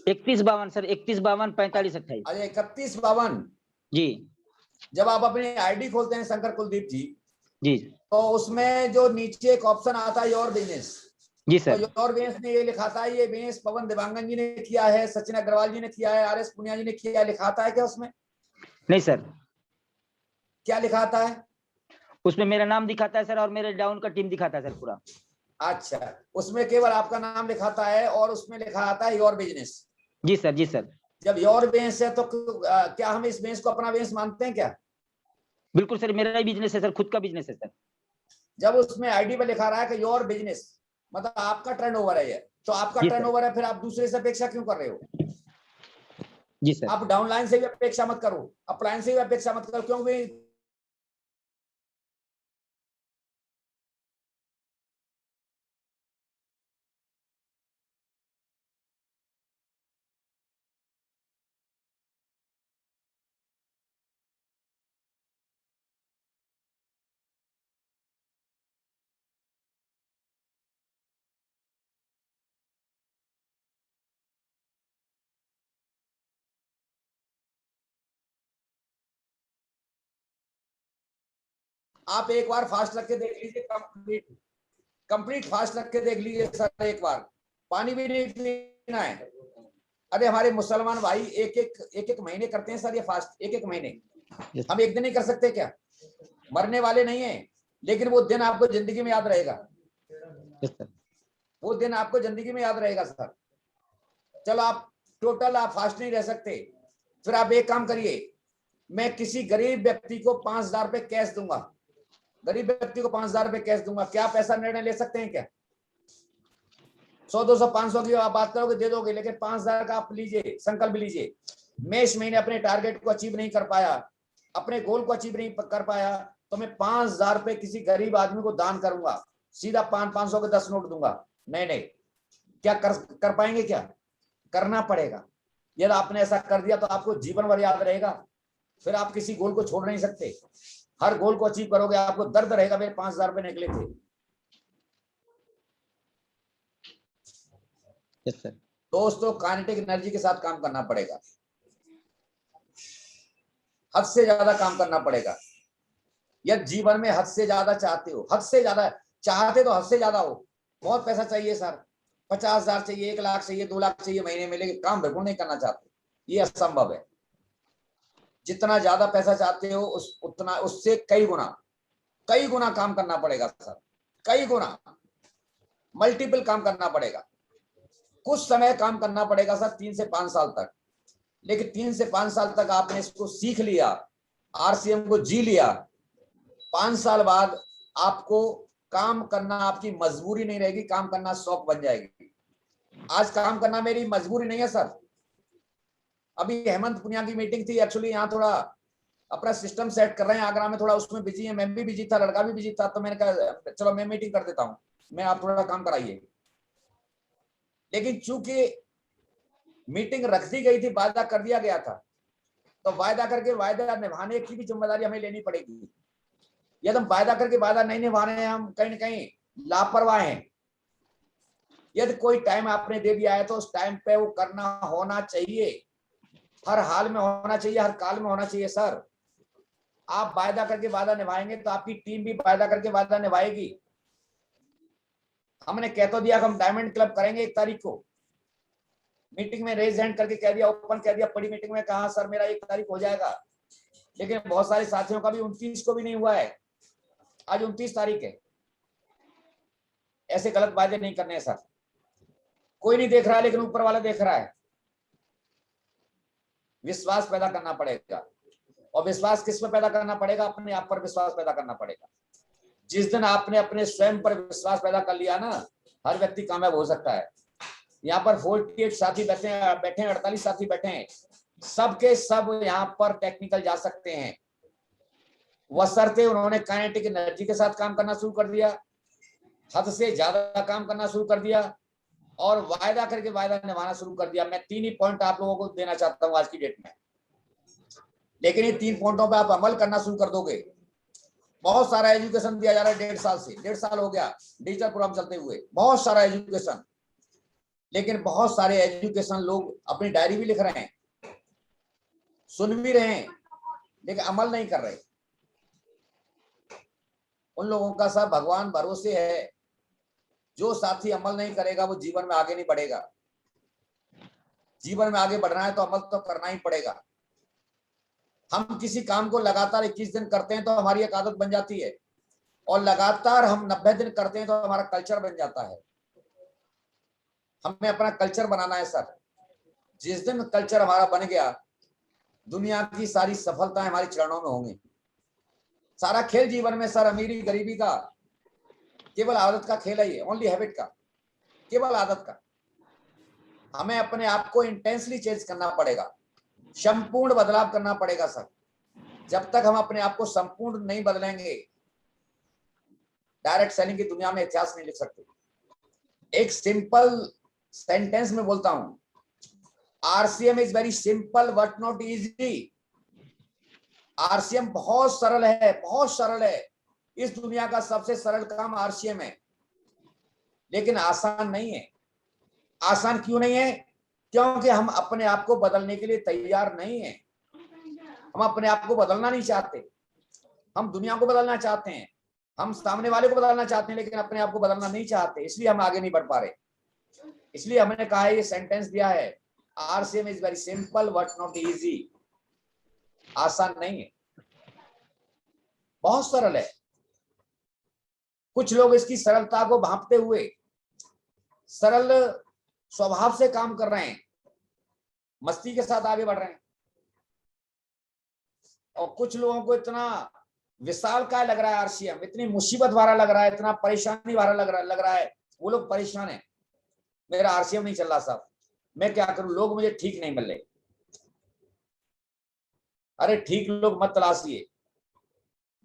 3152 सर, 3152 4528। अरे 3152 जी जब आप अपनी आईडी खोलते हैं शंकर कुलदीप जी, जी तो उसमें जो नीचे एक ऑप्शन आता है योर बिजनेस, जी तो सर। योर बिजनेस में ये लिखा था ये बिजनेस पवन देवांगन जी ने किया है, सचिन अग्रवाल जी ने किया है, आर एस पुनिया जी ने किया है, लिखा आता है क्या उसमें? नहीं सर, क्या लिखा आता है? उसमें मेरा नाम दिखाता है सर और मेरे डाउन का टीम दिखाता है सर पूरा। अच्छा, उसमें केवल आपका नाम लिखाता है और उसमें लिखा आता है योर बिजनेस। जी सर, जी सर। जब योर बिजनेस है तो क्या हम इस बिजनेस को अपना बिजनेस मानते हैं क्या? बिल्कुल सर, मेरा ही बिजनेस है सर, खुद का बिजनेस है सर। जब उसमें आईडी पे लिखा रहा है कि योर बिजनेस, मतलब आपका टर्नओवर है ये, तो आपका जी सर। टर्नओवर है, फिर आप दूसरे से अपेक्षा क्यों कर रहे हो? जी सर। आप डाउनलाइन से भी अपेक्षा मत करो, अपलाइन से भी अपेक्षा मत करो, क्योंकि आप एक बार फास्ट रख के देख लीजिए, कंप्लीट फास्ट रख के देख लीजिए सर। एक बार पानी भी नहीं पीना है। अरे हमारे मुसलमान भाई एक महीने करते हैं सर ये फास्ट, एक महीने। हम एक दिन नहीं कर सकते क्या? मरने वाले नहीं है, लेकिन वो दिन आपको जिंदगी में याद रहेगा, वो दिन आपको जिंदगी में याद रहेगा सर। चलो आप टोटल आप फास्ट नहीं रह सकते, फिर आप एक काम करिए, मैं किसी गरीब व्यक्ति को 5,000 रुपए कैश दूंगा, गरीब व्यक्ति को 5,000 रुपए कैश दूंगा। क्या पैसा निर्णय ले सकते हैं क्या? 100 200 500 की आप बात करोगे दे दोगे, लेकिन 5,000 का आप लीजिए, संकल्प लीजिए। मैं इस महीने अपने टारगेट को अचीव नहीं कर पाया, अपने गोल को अचीव नहीं कर पाया, तो मैं 5,000 रुपए किसी गरीब आदमी को दान करूंगा, सीधा 500 के 10 नोट दूंगा। नहीं, क्या कर पाएंगे? क्या करना पड़ेगा। यदि आपने ऐसा कर दिया तो आपको जीवन भर याद रहेगा, फिर आप किसी गोल को छोड़ नहीं सकते। हर गोल को अचीव करोगे, आपको दर्द रहेगा मेरे 5,000 रुपए निकले थे। Yes sir. दोस्तों काइनेटिक एनर्जी के साथ काम करना पड़ेगा, हद से ज्यादा काम करना पड़ेगा। यदि जीवन में हद से ज्यादा चाहते हो, हद से ज्यादा चाहते तो हद से ज्यादा हो। बहुत पैसा चाहिए सर, 50,000 चाहिए, 1 लाख चाहिए, 2 लाख चाहिए महीने में, लेकिन काम बिल्कुल नहीं करना चाहते, ये असंभव है। जितना ज्यादा पैसा चाहते हो उतना उससे कई गुना काम करना पड़ेगा सर, कई गुना मल्टीपल काम करना पड़ेगा। कुछ समय काम करना पड़ेगा सर, 3 से 5 साल तक, लेकिन 3 से 5 साल तक आपने इसको सीख लिया, आरसीएम को जी लिया, 5 साल बाद आपको काम करना आपकी मजबूरी नहीं रहेगी, काम करना शौक बन जाएगी। आज काम करना मेरी मजबूरी नहीं है सर। अभी हेमंत पुनिया की मीटिंग थी, एक्चुअली यहाँ थोड़ा अपना सिस्टम सेट कर रहे हैं आगरा में, थोड़ा उसमें बिजी है, मैं भी बिजी था, लड़का भी बिजी था, तो मैंने कहा चलो मैं मीटिंग कर देता हूँ, मैं आप थोड़ा काम कराइए। लेकिन चूंकि मीटिंग रख दी गई थी, वायदा कर दिया गया था, तो वायदा करके वायदा निभाने की भी जिम्मेदारी हमें लेनी पड़ेगी। यदि हम वायदा करके वायदा नहीं निभा रहे हैं, हम कहीं ना कहीं लापरवाह हैं। यदि कोई टाइम आपने दे दिया है तो उस टाइम पे वो करना होना चाहिए, हर हाल में होना चाहिए, हर काल में होना चाहिए सर। आप वायदा करके वायदा निभाएंगे तो आपकी टीम भी वायदा करके वायदा निभाएगी। हमने कह तो दिया कि हम डायमंड क्लब करेंगे 1 तारीख को, मीटिंग में रेज हैंड करके कह दिया, ओपन कह दिया, बड़ी मीटिंग में कहा सर मेरा 1 तारीख हो जाएगा, लेकिन बहुत सारे साथियों का भी 29 को भी नहीं हुआ है। आज 29 तारीख है, ऐसे गलत वादे नहीं करने हैं सर। कोई नहीं देख रहा है लेकिन ऊपर वाला देख रहा है। विश्वास पैदा करना पड़ेगा, और विश्वास किस पे पैदा करना पड़ेगा? अपने आप पर विश्वास पैदा करना पड़ेगा। जिस दिन आपने अपने स्वयं पर विश्वास पैदा कर लिया ना, हर व्यक्ति कामयाब हो सकता है। यहाँ पर 48 साथी बैठे हैं, 48 साथी बैठे हैं, सबके सब यहाँ पर टेक्निकल जा सकते हैं, बशर्ते उन्होंने काइनेटिक एनर्जी के साथ काम करना शुरू कर दिया, हद से ज्यादा काम करना शुरू कर दिया, और वायदा करके वायदा निभाना शुरू कर दिया। मैं 3 ही पॉइंट आप लोगों को देना चाहता हूं आज की डेट में, लेकिन ये 3 पॉइंटों पे आप अमल करना शुरू कर दोगे। बहुत सारा एजुकेशन दिया जा रहा है 1.5 साल से, 1.5 साल हो गया डिजिटल प्रोग्राम चलते हुए, बहुत सारा एजुकेशन, लेकिन बहुत सारे एजुकेशन लोग अपनी डायरी भी लिख रहे हैं, सुन भी रहे हैं, लेकिन अमल नहीं कर रहे। उन लोगों का सब भगवान भरोसे है, जो साथी अमल नहीं करेगा वो जीवन में आगे नहीं बढ़ेगा। जीवन में आगे बढ़ना है तो अमल तो करना ही पड़ेगा। हम किसी काम को लगातार 21 दिन करते हैं तो हमारी एक आदत बन जाती है, और लगातार हम 90 दिन करते हैं तो हमारा कल्चर बन जाता है। हमें अपना कल्चर बनाना है सर। जिस दिन कल्चर हमारा बन गया, दुनिया की सारी सफलताएं हमारे चरणों में होंगी। सारा खेल जीवन में सर अमीरी गरीबी का केवल आदत का खेल है, ये ओनली हैबिट का, केवल आदत का। हमें अपने आप को इंटेंसली चेंज करना पड़ेगा, संपूर्ण बदलाव करना पड़ेगा सर। जब तक हम अपने आप को संपूर्ण नहीं बदलेंगे, डायरेक्ट सेलिंग की दुनिया में इतिहास नहीं लिख सकते। एक सिंपल सेंटेंस में बोलता हूं, RCM is very simple but not easy. RCM बहुत सरल है, बहुत सरल है। इस दुनिया का सबसे सरल काम आरसीएम है, लेकिन आसान नहीं है। आसान क्यों नहीं है? क्योंकि हम अपने आप को बदलने के लिए तैयार नहीं है। हम अपने आप को बदलना नहीं चाहते, हम दुनिया को बदलना चाहते हैं, हम सामने वाले को बदलना चाहते हैं, लेकिन अपने आप को बदलना नहीं चाहते, इसलिए हम आगे नहीं बढ़ पा रहे। इसलिए हमने कहा है, ये सेंटेंस दिया है, RCM is very simple but not easy. आसान नहीं है, बहुत सरल है। कुछ लोग इसकी सरलता को भांपते हुए सरल स्वभाव से काम कर रहे हैं, मस्ती के साथ आगे बढ़ रहे हैं, और कुछ लोगों को इतना विशाल काय लग रहा है आरसीएम, इतनी मुसीबत भरा लग रहा है, इतना परेशानी भरा लग रहा है, वो लोग परेशान है, मेरा आरसीएम नहीं चल रहा साहब, मैं क्या करूं, लोग मुझे ठीक नहीं मिल रहे। अरे ठीक लोग मत तलाशिए,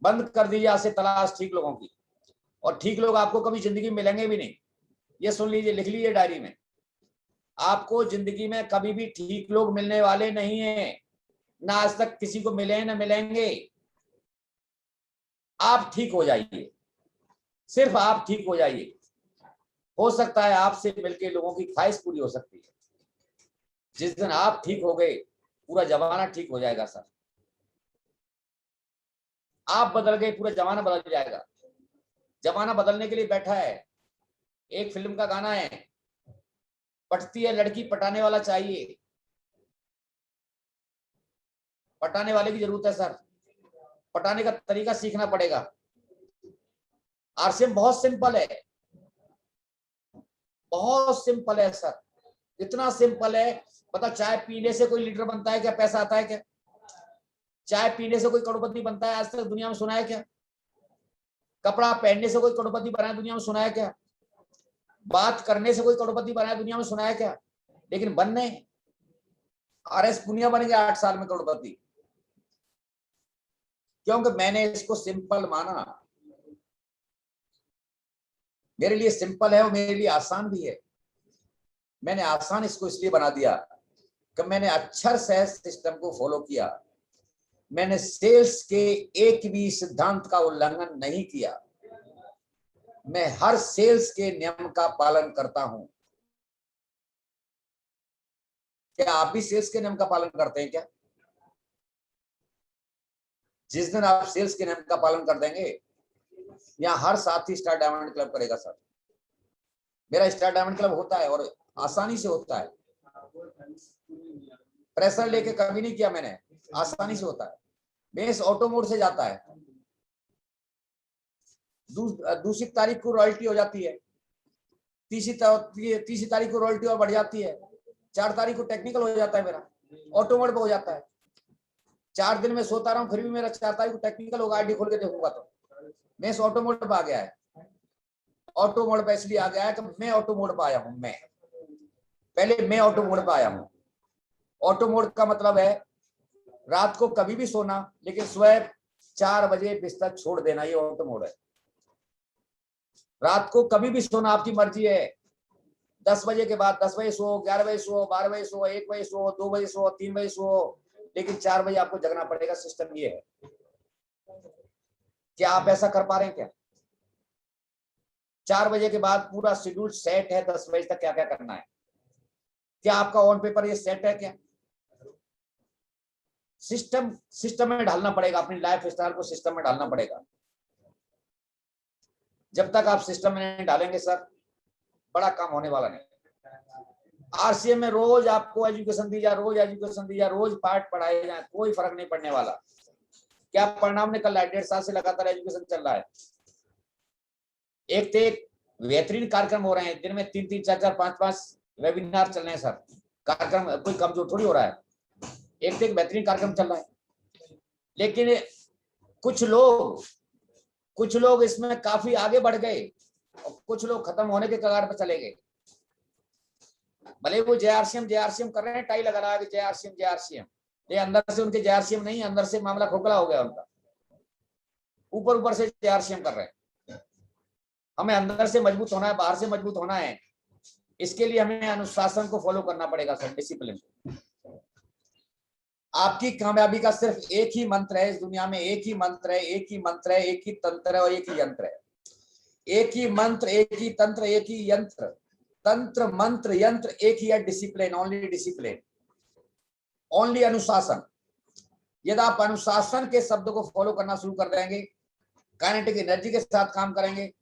बंद कर दीजिए आज से तलाश ठीक लोगों की, और ठीक लोग आपको कभी जिंदगी में मिलेंगे भी नहीं। ये सुन लीजिए, लिख लीजिए डायरी में, आपको जिंदगी में कभी भी ठीक लोग मिलने वाले नहीं है, ना आज तक किसी को मिले ना मिलेंगे। आप ठीक हो जाइए, सिर्फ आप ठीक हो जाइए, हो सकता है आपसे मिलके लोगों की ख्वाहिश पूरी हो सकती है। जिस दिन आप ठीक हो गए, पूरा जमाना ठीक हो जाएगा सर। आप बदल गए, पूरा जमाना बदल जाएगा। जमाना बदलने के लिए बैठा है। एक फिल्म का गाना है, पटती है लड़की पटाने वाला चाहिए। पटाने वाले की जरूरत है सर, पटाने का तरीका सीखना पड़ेगा। आरसीएम बहुत सिंपल है, बहुत सिंपल है सर, इतना सिंपल है। पता चाय पीने से कोई लीडर बनता है क्या? पैसा आता है क्या? चाय पीने से कोई करोड़पति बनता है आज तक दुनिया में सुना है क्या? कपड़ा पहनने से कोई करोड़पति बना है दुनिया में सुना है क्या? बात करने से कोई करोड़पति बना है दुनिया में सुना है क्या? लेकिन बनने, आरएस पुनिया बन गया 8 साल में करोड़पति, क्योंकि मैंने इसको सिंपल माना। मेरे लिए सिंपल है और मेरे लिए आसान भी है। मैंने आसान इसको इसलिए बना दिया कि मैंने अक्षर से सिस्टम को फॉलो किया। मैंने सेल्स के एक भी सिद्धांत का उल्लंघन नहीं किया। मैं हर सेल्स के नियम का पालन करता हूं। क्या आप भी सेल्स के नियम का पालन करते हैं क्या? जिस दिन आप सेल्स के नियम का पालन कर देंगे, यहाँ हर साथी स्टार डायमंड क्लब करेगा सर। मेरा स्टार डायमंड क्लब होता है और आसानी से होता है, प्रेशर लेके कभी नहीं किया मैंने, आसानी से होता है। बेस ऑटो मोड से जाता है, दूसरी तारीख को रॉयल्टी हो जाती है, तीसरी तारीख को रॉयल्टी और बढ़ जाती है, 4 तारीख को टेक्निकल हो जाता है, मेरा ऑटो मोड पे हो जाता है। 4 दिन में सोता रहा हूँ फिर भी मेरा 4 तारीख को टेक्निकल होगा। आईडी खोल के देखूंगा तो मैं इस ऑटो मोड पे आ गया है। ऑटो मोड पे इसलिए आ गया है कि मैं ऑटो मोड पे आया हूं। मैं ऑटो मोड पे आया हूं। ऑटो मोड का मतलब है रात को कभी भी सोना, लेकिन सुबह 4 बजे बिस्तर छोड़ देना, ये ऑटो मोड है। रात को कभी भी सोना आपकी मर्जी है, 10 बजे के बाद 10 बजे सो, 11 बजे सो, 12 बजे सो, 1 बजे सो, 2 बजे सो, 3 बजे सो, लेकिन 4 बजे आपको जगना पड़ेगा। सिस्टम ये है। क्या आप ऐसा कर पा रहे हैं क्या? 4 बजे के बाद पूरा शेड्यूल सेट है, 10 बजे तक क्या क्या करना है। क्या आपका ऑन पेपर ये सेट है क्या? सिस्टम में ढालना पड़ेगा, अपनी लाइफ स्टाइल को सिस्टम में ढालना पड़ेगा। जब तक आप सिस्टम में नहीं डालेंगे सर, बड़ा काम होने वाला नहीं। आरसीएम में रोज आपको एजुकेशन दी जाए, रोज पाठ पढ़ाए जाए, कोई फर्क नहीं पड़ने वाला। क्या परिणाम निकल रहा है? 1.5 साल से लगातार एजुकेशन चल रहा है। एक बेहतरीन कार्यक्रम हो रहे हैं, दिन में 3-3, 4-4, 5-5 वेबिनार चल रहे हैं सर। कार्यक्रम कोई कमजोर थोड़ी हो रहा है, एक बेहतरीन कार्यक्रम चल रहा है। लेकिन कुछ लोग इसमें काफी आगे बढ़ गए और कुछ लोग खत्म होने के कगार पर चले गए। भले वो जेआरसीएम कर रहे हैं, टाई लगा रहा है जेआरसीएम, ये अंदर से उनके जेआरसीएम नहीं, अंदर से मामला खोखला हो गया उनका। ऊपर से जेआरसीएम कर रहे हैं। हमें अंदर से मजबूत होना है, बाहर से मजबूत होना है। इसके लिए हमें अनुशासन को फॉलो करना पड़ेगा सर, डिसिप्लिन। आपकी कामयाबी का सिर्फ एक ही मंत्र है इस दुनिया में, एक ही तंत्र है और एक ही यंत्र है। एक ही मंत्र, एक ही तंत्र, एक ही यंत्र। तंत्र, मंत्र, यंत्र एक ही है, डिसिप्लिन, ओनली अनुशासन। यदि आप अनुशासन के शब्द को फॉलो करना शुरू कर देंगे, काइनेटिक एनर्जी के साथ काम करेंगे,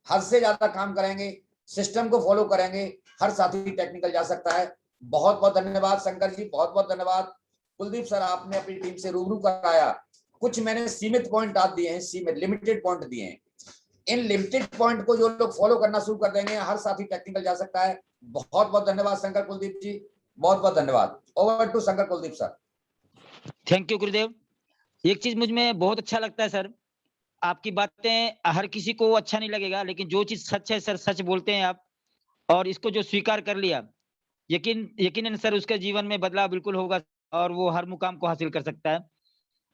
हद से ज्यादा काम करेंगे, सिस्टम को फॉलो करेंगे, हर साथी टेक्निकल जा सकता है। बहुत बहुत धन्यवाद शंकर जी, बहुत बहुत धन्यवाद कुलदीप सर, आपने अपनी टीम से रूबरू कराया। कुछ मैंने सीमित पॉइंट आप दिए हैं, लिमिटेड पॉइंट दिए हैं। इन लिमिटेड पॉइंट को जो लोग फॉलो करना शुरू कर देंगे, हर साथी टेक्निकल जा सकता है। बहुत बहुत धन्यवाद शंकर कुलदीप जी, बहुत बहुत धन्यवाद। Over to Shankar Kuldeep sir. Thank you Gurudev. एक चीज मुझ में बहुत अच्छा लगता है सर, आपकी बातें हर किसी को अच्छा नहीं लगेगा, लेकिन जो चीज सच है सर, सच बोलते हैं आप, और इसको जो स्वीकार कर लिया, यकीनन सर उसके जीवन में बदलाव बिल्कुल होगा और वो हर मुकाम को हासिल कर सकता है।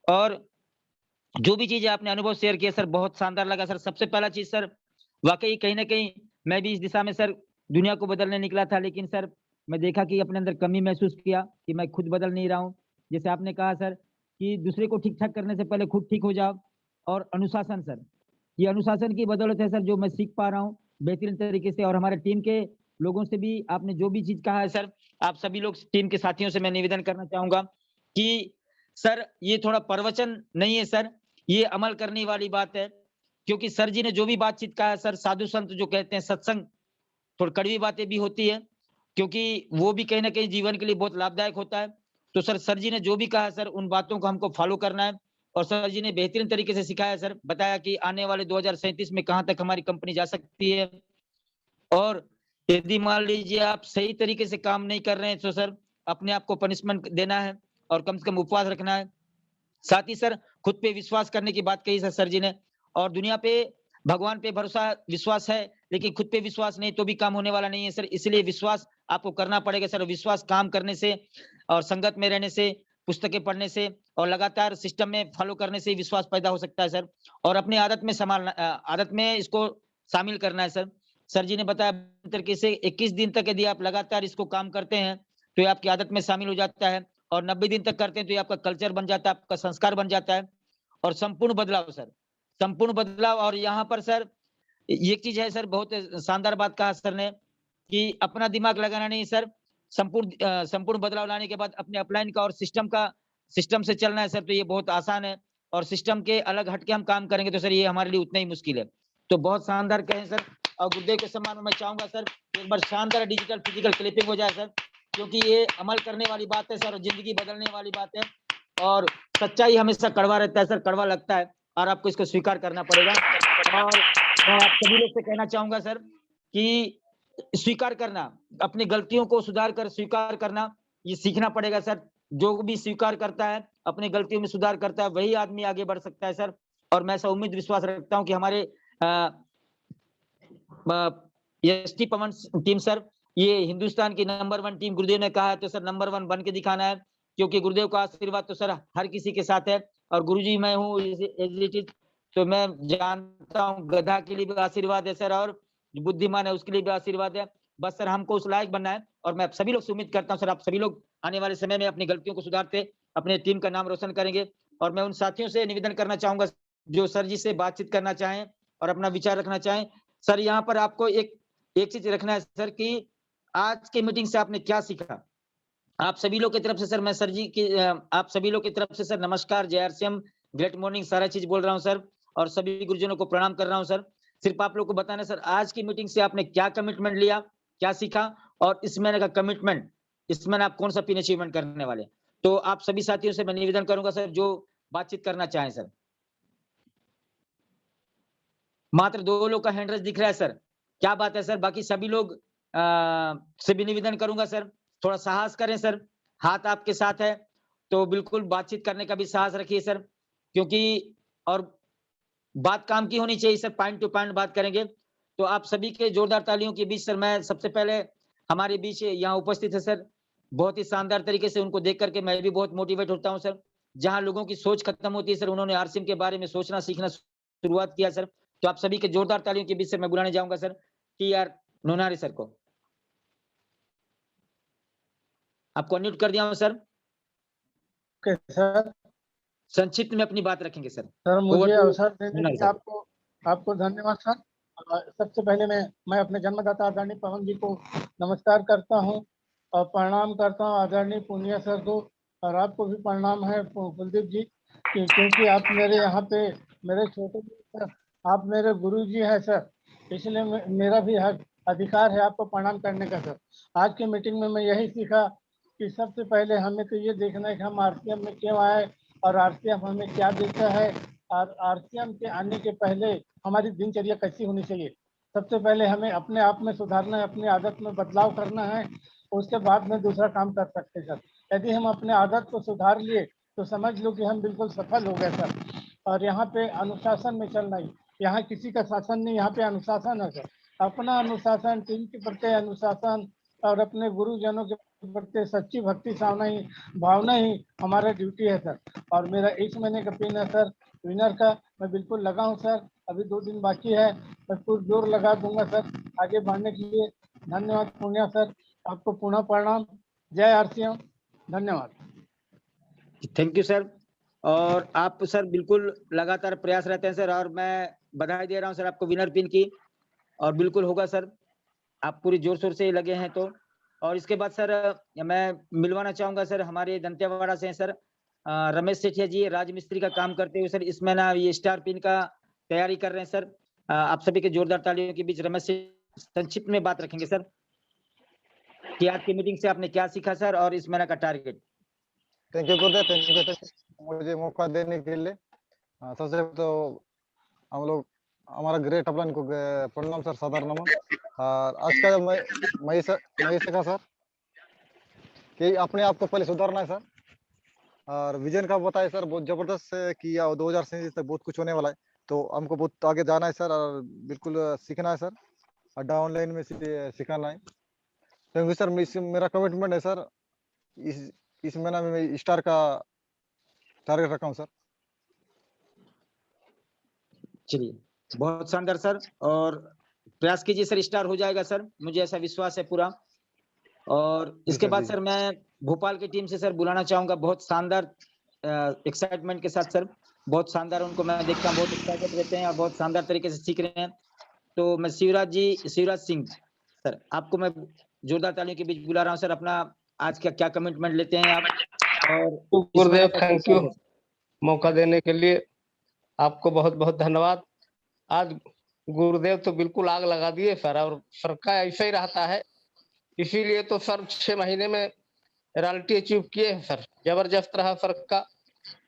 और जो भी चीज आपने अनुभव शेयर किया सर, बहुत शानदार लगा सर। सबसे पहला चीज सर, वाकई कहीं ना कहीं मैं भी इस दिशा में सर दुनिया को बदलने निकला था, लेकिन सर मैं देखा कि अपने अंदर कमी महसूस किया कि मैं खुद बदल नहीं रहा हूँ। जैसे आपने कहा सर कि दूसरे को ठीक ठाक करने से पहले खुद ठीक हो जाओ। और अनुशासन सर, ये अनुशासन की बदौलत है सर जो मैं सीख पा रहा हूँ बेहतरीन तरीके से। और हमारे टीम के लोगों से भी आपने जो भी चीज कहा है सर, आप सभी लोग टीम के साथियों से मैं निवेदन करना चाहूंगा कि सर ये थोड़ा प्रवचन नहीं है सर, ये अमल करने वाली बात है। क्योंकि सर जी ने जो भी बातचीत कहा है सर, साधु संत जो कहते हैं सत्संग, थोड़ी कड़वी बातें भी होती है, क्योंकि वो भी कहीं ना कहीं जीवन के लिए बहुत लाभदायक होता है। तो सर जी ने जो भी कहा है सर, उन बातों को हमको फॉलो करना है। और सर जी ने बेहतरीन तरीके से सिखाया सर, बताया कि आने वाले 2037 में कहां तक हमारी कंपनी जा सकती है। और यदि मान लीजिए आप सही तरीके से काम नहीं कर रहे हैं तो सर अपने आप को पनिशमेंट देना है और कम से कम उपवास रखना है। साथ ही सर खुद पे विश्वास करने की बात कही सर जी ने। और दुनिया पे भगवान पे भरोसा विश्वास है, लेकिन खुद पे विश्वास नहीं तो भी काम होने वाला नहीं है सर। इसलिए विश्वास आपको करना पड़ेगा सर। विश्वास काम करने से और संगत में रहने से, पुस्तकें पढ़ने से और लगातार सिस्टम में फॉलो करने से विश्वास पैदा हो सकता है सर। और अपनी आदत में संभालना, आदत में इसको शामिल करना है सर। सर जी ने बताया तरीके से 21 दिन तक यदि आप लगातार इसको काम करते हैं तो ये आपकी आदत में शामिल हो जाता है। और 90 दिन तक करते हैं तो ये आपका कल्चर बन जाता है, आपका संस्कार बन जाता है। और संपूर्ण बदलाव सर, संपूर्ण बदलाव। और यहाँ पर सर एक चीज है सर, बहुत शानदार बात कहा सर ने कि अपना दिमाग लगाना नहीं सर, संपूर्ण बदलाव लाने के बाद अपने अपलाइन का और सिस्टम से चलना है सर। तो ये बहुत आसान है, और सिस्टम के अलग हटके हम काम करेंगे तो सर ये हमारे लिए उतना ही मुश्किल है। तो बहुत शानदार कहें सर। और गुरुदेव के सम्मान में मैं चाहूंगा सर एक बार शानदार डिजिटल फिजिकल क्लिपिंग हो जाए सर, क्योंकि ये अमल करने वाली बात है सर और जिंदगी बदलने वाली बात है। और सच्चाई हमेशा कड़वा रहता है सर, कड़वा लगता है और आपको इसको स्वीकार करना पड़ेगा। और मैं आप सभी लोग से कहना चाहूंगा सर कि स्वीकार करना, अपनी गलतियों को सुधार कर स्वीकार करना, ये सीखना पड़ेगा सर। जो भी स्वीकार करता है, अपनी गलतियों में सुधार करता है, वही आदमी आगे बढ़ सकता है सर। और मैं ऐसा उम्मीद विश्वास रखता हूं कि हमारे एसटी पवन टीम सर, ये हिंदुस्तान की नंबर 1 टीम गुरुदेव ने कहा है तो सर नंबर 1 बन के दिखाना है, क्योंकि गुरुदेव का आशीर्वाद तो सर हर किसी के साथ है। और गुरुजी मैं हूँ एज इट इज, तो मैं जानता हूँ गधा के लिए भी आशीर्वाद है सर, और जो बुद्धिमान है उसके लिए भी आशीर्वाद है। बस सर हमको उस लायक बनना है, और मैं सभी लोग से उम्मीद करता हूँ सर आप सभी लोग आने वाले समय में अपनी गलतियों को सुधारते अपने टीम का नाम रोशन करेंगे। और मैं उन साथियों से निवेदन करना चाहूंगा जो सर जी से बातचीत करना चाहें और अपना विचार रखना चाहें। सर यहाँ पर आपको एक चीज रखना है सर कि आज की मीटिंग से आपने क्या सीखा। आप सभी लोग की तरफ से सर मैं सर जी की आप सभी लोग की तरफ से सर नमस्कार, जय आरसीएम, ग्रेट मॉर्निंग, सारा चीज बोल रहा हूँ सर, और सभी गुरुजनों को प्रणाम कर रहा हूँ सर। सिर्फ आप लोग को बताना सर आज की मीटिंग से आपने क्या कमिटमेंट लिया, क्या सीखा, और इस महीने का कमिटमेंट, इस महीने आप कौन सा पिन अचीवमेंट करने वाले। तो आप सभी साथियों से मैं निवेदन करूंगा सर जो बातचीत करना चाहें सर। मात्र 2 लोग का हैंड रेज दिख रहा है सर, क्या बात है सर। बाकी सभी लोग से भी निवेदन करूंगा सर थोड़ा साहस करें सर, हाथ आपके साथ है तो बिल्कुल बातचीत करने का भी साहस रखिए सर, क्योंकि और बात काम की होनी चाहिए सर, पॉइंट टू पॉइंट बात करेंगे। तो आप सभी के जोरदार तालियों के बीच सर मैं सबसे पहले हमारे बीच यहाँ उपस्थित है सर, बहुत ही शानदार तरीके से उनको देख करके मैं भी बहुत मोटिवेट होता हूँ सर। जहाँ लोगों की सोच खत्म होती है सर, उन्होंने आरसीएम के बारे में सोचना सीखना शुरुआत किया सर। तो आप सभी के जोरदार तालियों के बीच से मैं बुलाने जाऊंगा sir T R Nonari sir को। आपको अनम्यूट कर दिया हूं सर। Okay sir. संक्षिप्त में अपनी बात रखेंगे सर। सर मुझे अवसर देने के नोनारी लिए आपको धन्यवाद सर। सबसे पहले मैं अपने जन्मदाता आदरणीय पवन जी को नमस्कार करता हूं और प्रणाम करता हूं आदरणीय पुनिया सर को, और आपको भी प्रणाम है कुलदीप जी, क्योंकि आप मेरे यहाँ पे मेरे छोटे सर, आप मेरे गुरु जी हैं सर, इसलिए मेरा भी हक अधिकार है आपको प्रणाम करने का सर। आज की मीटिंग में मैं यही सीखा कि सबसे पहले हमें तो ये देखना है कि हम आरसीएम में क्यों आए और आरसीएम हमें क्या देता है, और आरसीएम के आने के पहले हमारी दिनचर्या कैसी होनी चाहिए। सबसे पहले हमें अपने आप में सुधारना है, अपनी आदत में बदलाव करना है, उसके बाद में दूसरा काम कर सकते हैं सर। यदि हम अपने आदत को सुधार लिए तो समझ लो कि हम बिल्कुल सफल हो गए सर। और यहाँ पे अनुशासन में चलना ही, यहाँ किसी का शासन नहीं, यहाँ पे अनुशासन है सर। अपना अनुशासन, टीम के प्रति अनुशासन और अपने गुरुजनों के प्रति सच्ची भक्ति भावना ही हमारा ड्यूटी है सर। और मेरा इस महीने का पिन है सर विनर का, मैं बिल्कुल लगा हूँ सर, अभी 2 दिन बाकी है, मैं पूरा जोर लगा दूंगा सर आगे बढ़ने के लिए। धन्यवाद पुण्या सर, आपको पुनः प्रणाम, जय आरसीएम, धन्यवाद। Thank you sir. और आप सर बिल्कुल लगातार प्रयास रहते हैं सर, और मैं बधाई दे रहा हूं सर आपको विनर पिन की, और बिल्कुल होगा सर, आप पूरी जोर शोर से लगे हैं तो। और इसके बाद सर मैं मिलवाना चाहूंगा सर हमारे दंतेवाड़ा से हैं सर रमेश सेठिया जी, राजमिस्त्री का काम करते हुए सर इसमें ना ये स्टार पिन का तैयारी कर रहे हैं सर। आप सभी के जोरदार तालियों के बीच रमेश से संक्षिप्त में बात रखेंगे सर कि आज की मीटिंग से आपने क्या सीखा सर, और इस महीने का target. Thank you Gurudev, thank you मुझे मौका देने के लिए। सबसे तो हम लोग हमारा ग्रेट अपलाइन को प्रणाम सर, सादर नमन। और आज का मैं सीखा सर कि अपने आप को पहले सुधारना है सर, और विजन का बताया सर बहुत जबरदस्त किया, 2027 तक बहुत कुछ होने वाला है, तो हमको बहुत आगे जाना है सर, और बिल्कुल सीखना है सर, अड्डा ऑनलाइन में सिखाना है। Thank you sir. मेरा कमिटमेंट है सर, इस महीना में मैं स्टार का टारगेट रखा हूँ सर। चलिए बहुत शानदार सर, और प्रयास कीजिए सर, स्टार हो जाएगा सर, मुझे ऐसा विश्वास है पूरा। और इसके बाद सर मैं भोपाल की टीम से सर बुलाना चाहूंगा, बहुत शानदार एक्साइटमेंट के साथ सर, बहुत शानदार उनको मैं देखता हूँ, बहुत एक्साइटेड रहते हैं और बहुत शानदार तरीके से सीख रहे हैं। तो मैं शिवराज सिंह सर, आपको मैं जोरदार तालियों के बीच बुला रहा हूँ सर, अपना आज का क्या कमिटमेंट लेते हैं आप, और गुरुदेव थैंक यू मौका देने के लिए, आपको बहुत बहुत धन्यवाद। आज गुरुदेव तो बिल्कुल आग लगा दिए सर, और सर का ऐसा ही रहता है, इसीलिए तो सर 6 महीने में रॉयल्टी अचीव किए हैं सर, जबरदस्त रहा सर का।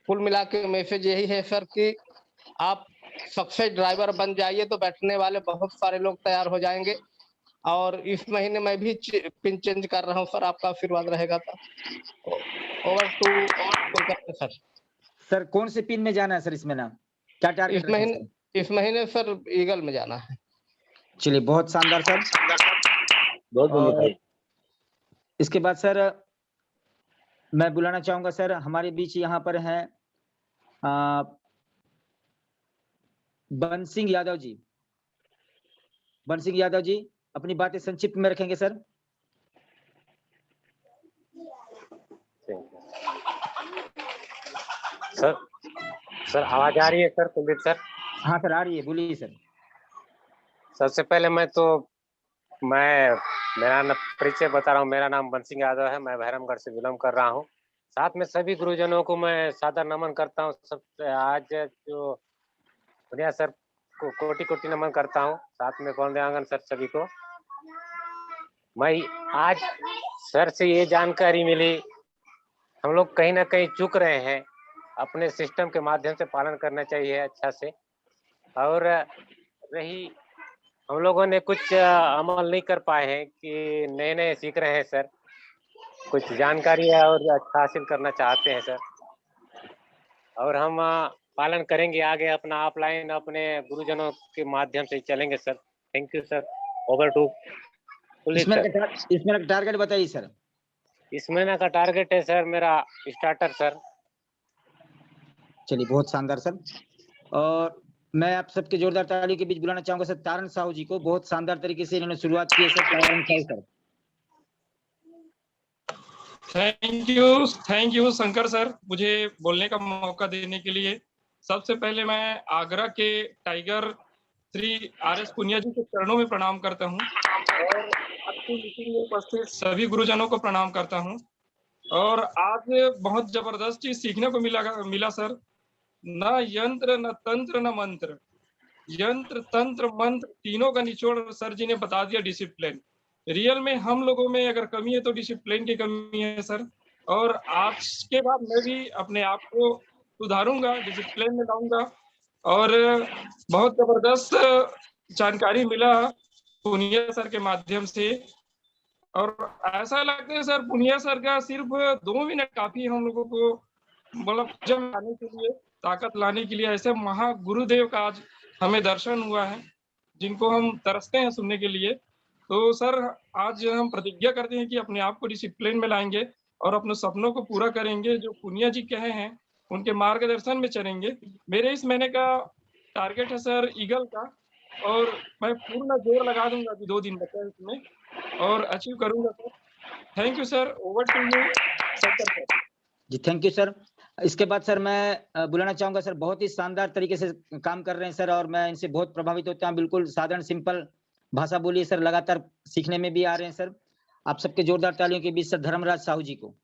कुल मिला के मैसेज यही है सर कि आप सक्सेस ड्राइवर बन जाइए तो बैठने वाले बहुत सारे लोग तैयार हो जाएंगे। और इस महीने मैं भी पिन चेंज कर रहा हूँ सर, आपका आशीर्वाद रहेगा तो। Over to sir. सर कौन से पिन में जाना है सर इसमें ना, क्या टारगेट रखे सर? इस महीने सर ईगल में जाना है। चलिए बहुत शानदार सर। और इसके बाद सर मैं बुलाना चाहूंगा सर, हमारे बीच यहाँ पर हैं बंसिंग यादव जी। बंसिंग यादव जी अपनी बातें संक्षिप्त में रखेंगे सर। सर आवाज आ रही है सर? कुलदीप सर? हाँ सर आ रही है, बोलिए सर। सबसे पहले मेरा परिचय बता रहा हूँ। मेरा नाम बंसिंग यादव है, मैं भैरमगढ़ से बिलोंग कर रहा हूँ। साथ में सभी गुरुजनों को मैं सादर नमन करता हूँ। सबसे आज जो पुनिया सर को कोटि कोटि नमन करता हूँ, साथ में कौंदयांगन सर सभी को। मैं आज सर से ये जानकारी मिली, हम लोग कहीं ना कहीं चूक रहे हैं, अपने सिस्टम के माध्यम से पालन करना चाहिए अच्छा से। और रही हम लोगों ने कुछ अमल नहीं कर पाए हैं कि नए सीख रहे हैं सर, कुछ जानकारी है और अच्छा हासिल करना चाहते हैं सर, और हम पालन करेंगे आगे अपना ऑफलाइन अपने गुरुजनों के माध्यम से चलेंगे sir. Thank you sir. Over to इस महीने का टारगेट बताइए सर। इस महीने का टारगेट है सर मेरा स्टार्टर सर। चलिए बहुत शानदार सर। और मैं आप सबके जोरदार ताली के बीच बुलाना चाहूंगा सर तारण साहू जी को। बहुत शानदार तरीके से इन्होंने शुरुआत की है sir. Taran Sahu sir. Thank you Shankar sir, मुझे बोलने का मौका देने के लिए। सबसे पहले मैं आगरा के टाइगर श्री RS पुनिया जी के चरणों में प्रणाम करता हूं और आपकी मीटिंग में उपस्थित सभी गुरुजनों को प्रणाम करता हूं। और आज बहुत जबरदस्त चीज सीखने को मिला सर। न यंत्र न तंत्र न मंत्र, यंत्र तंत्र मंत्र तीनों का निचोड़ सर जी ने बता दिया डिसिप्लिन। रियल में हम लोगों में अगर कमी है तो डिसिप्लिन की कमी है सर। और आज के बाद मैं भी अपने आप को सुधारूंगा, डिसिप्लिन में लाऊंगा। और बहुत जबरदस्त जानकारी मिला पुनिया सर के माध्यम से। और ऐसा लगता है सर पुनिया सर का सिर्फ 2 मिनट काफी हम लोगों को मतलब जम लाने के लिए, ताकत लाने के लिए। ऐसे महागुरुदेव का आज हमें दर्शन हुआ है जिनको हम तरसते हैं सुनने के लिए। तो सर आज हम प्रतिज्ञा करते हैं कि अपने आप को डिसिप्लिन में लाएंगे और अपने सपनों को पूरा करेंगे। जो पुनिया जी कहे हैं उनके मार्गदर्शन में चलेंगे। मेरे इस महीने का टारगेट है सर ईगल का, और मैं पूर्ण जोर लगा दूंगा, अभी 2 दिन बचा है इसमें, और अचीव करूंगा sir. Thank you sir. Over to you sir. Ji thank you sir. इसके बाद सर मैं बुलाना चाहूंगा सर, बहुत ही शानदार तरीके से काम कर रहे हैं सर और मैं इनसे बहुत प्रभावित होता हूँ। बिल्कुल साधारण सिंपल भाषा बोलिए सर, लगातार सीखने में भी आ रहे हैं सर। आप सबके जोरदार तालियों के बीच सर धर्मराज साहू जी को।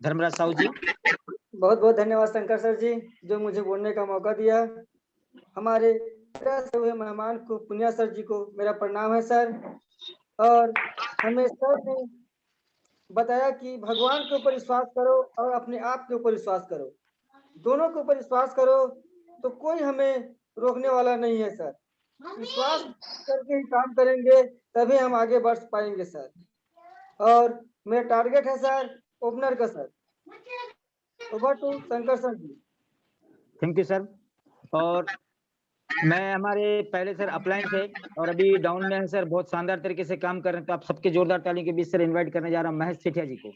धर्मराज साहू जी। बहुत बहुत धन्यवाद शंकर सर जी, जो मुझे बोलने का मौका दिया। हमारे हुए मेहमान को पुनिया सर जी को मेरा प्रणाम है सर। और हमें सर ने बताया कि भगवान के ऊपर विश्वास करो और अपने आप के ऊपर विश्वास करो, दोनों के ऊपर विश्वास करो तो कोई हमें रोकने वाला नहीं है सर। विश्वास करके ही काम करेंगे तभी हम आगे बढ़ पाएंगे सर। और मेरा टारगेट है सर ओपनर का sir. Over to Shankar sir ji. Thank you sir. और मैं हमारे पहले सर अपलाइन थे और अभी डाउन में है सर, बहुत शानदार तरीके से काम कर रहे हैं। तो आप सबके जोरदार तालियों के बीच सर इनवाइट करने जा रहा हूं महेश सेठिया जी को।